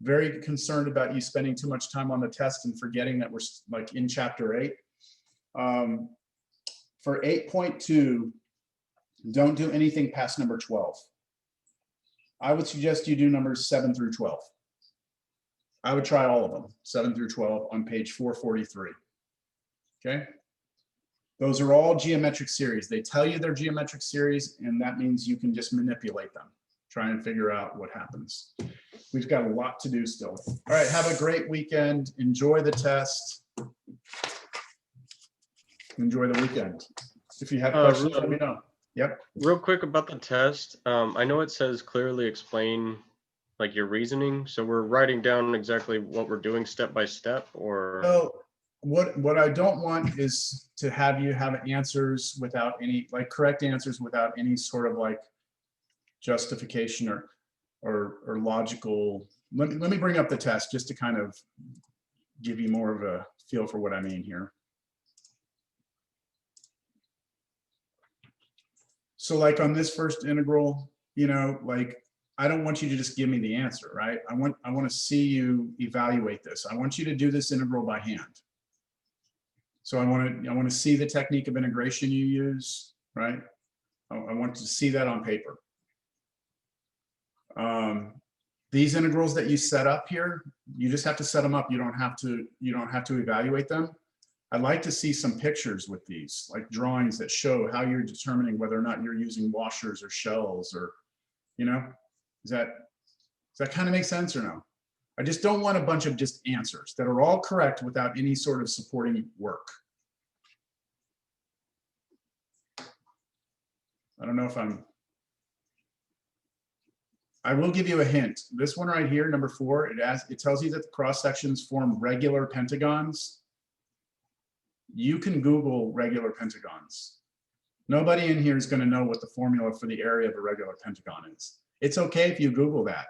very concerned about you spending too much time on the test and forgetting that we're like in chapter 8. For 8.2, don't do anything past number 12. I would suggest you do numbers 7 through 12. I would try all of them, 7 through 12 on page 443. Okay? Those are all geometric series. They tell you they're geometric series, and that means you can just manipulate them. Try and figure out what happens. We've got a lot to do still. All right, have a great weekend. Enjoy the test. Enjoy the weekend. If you have questions, let me know. Yep. Real quick about the test. I know it says clearly explain like your reasoning. So we're writing down exactly what we're doing step by step, or So what I don't want is to have you have answers without any, like correct answers without any sort of like justification or logical. Let me bring up the test just to kind of give you more of a feel for what I mean here. So like on this first integral, you know, like I don't want you to just give me the answer, right? I want to see you evaluate this. I want you to do this integral by hand. So I want to see the technique of integration you use, right? I want to see that on paper. These integrals that you set up here, you just have to set them up. You don't have to evaluate them. I'd like to see some pictures with these, like drawings that show how you're determining whether or not you're using washers or shells, or, you know, does that kind of make sense or no? I just don't want a bunch of just answers that are all correct without any sort of supporting work. I don't know if I will give you a hint. This one right here, number 4, it tells you that the cross sections form regular pentagons. You can Google regular pentagons. Nobody in here is going to know what the formula for the area of a regular pentagon is. It's okay if you Google that,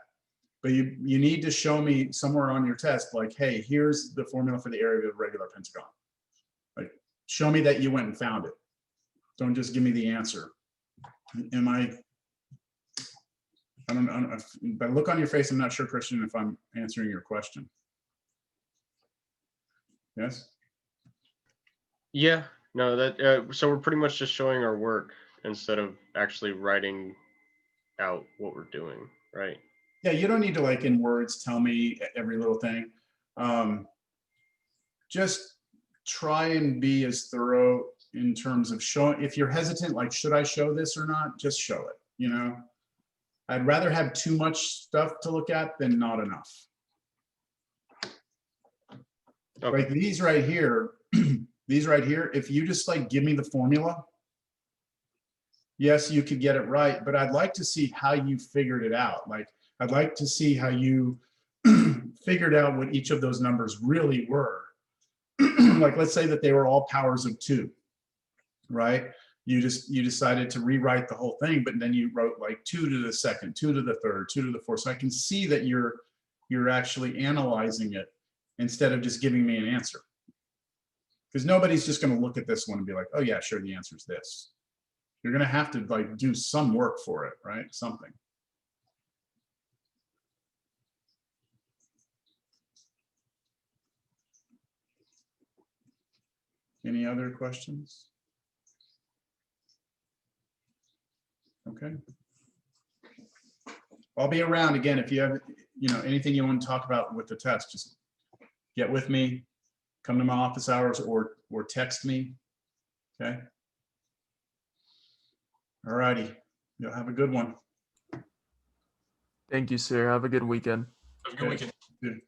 but you need to show me somewhere on your test, like, hey, here's the formula for the area of a regular pentagon. Like, show me that you went and found it. Don't just give me the answer. I don't know. By look on your face, I'm not sure, Christian, if I'm answering your question. Yes? Yeah, no, that so we're pretty much just showing our work instead of actually writing out what we're doing, right? Yeah, you don't need to, like, in words tell me every little thing. Just try and be as thorough in terms of showing. If you're hesitant, like, should I show this or not? Just show it, you know? I'd rather have too much stuff to look at than not enough. Okay. Like these right here, these right here, if you just like give me the formula, yes, you could get it right, but I'd like to see how you figured it out. Like, I'd like to see how you figured out what each of those numbers really were. Like, let's say that they were all powers of 2, right? You decided to rewrite the whole thing, but then you wrote like 2 to the second, 2 to the third, 2 to the fourth. So I can see that you're actually analyzing it instead of just giving me an answer. Because nobody's just going to look at this one and be like, oh yeah, sure, the answer is this. You're going to have to like do some work for it, right? Something. Any other questions? Okay. I'll be around again. If you have, anything you want to talk about with the test, just get with me, come to my office hours, or text me. Okay. All righty. You'll have a good one. Thank you, sir. Have a good weekend. Have a good weekend.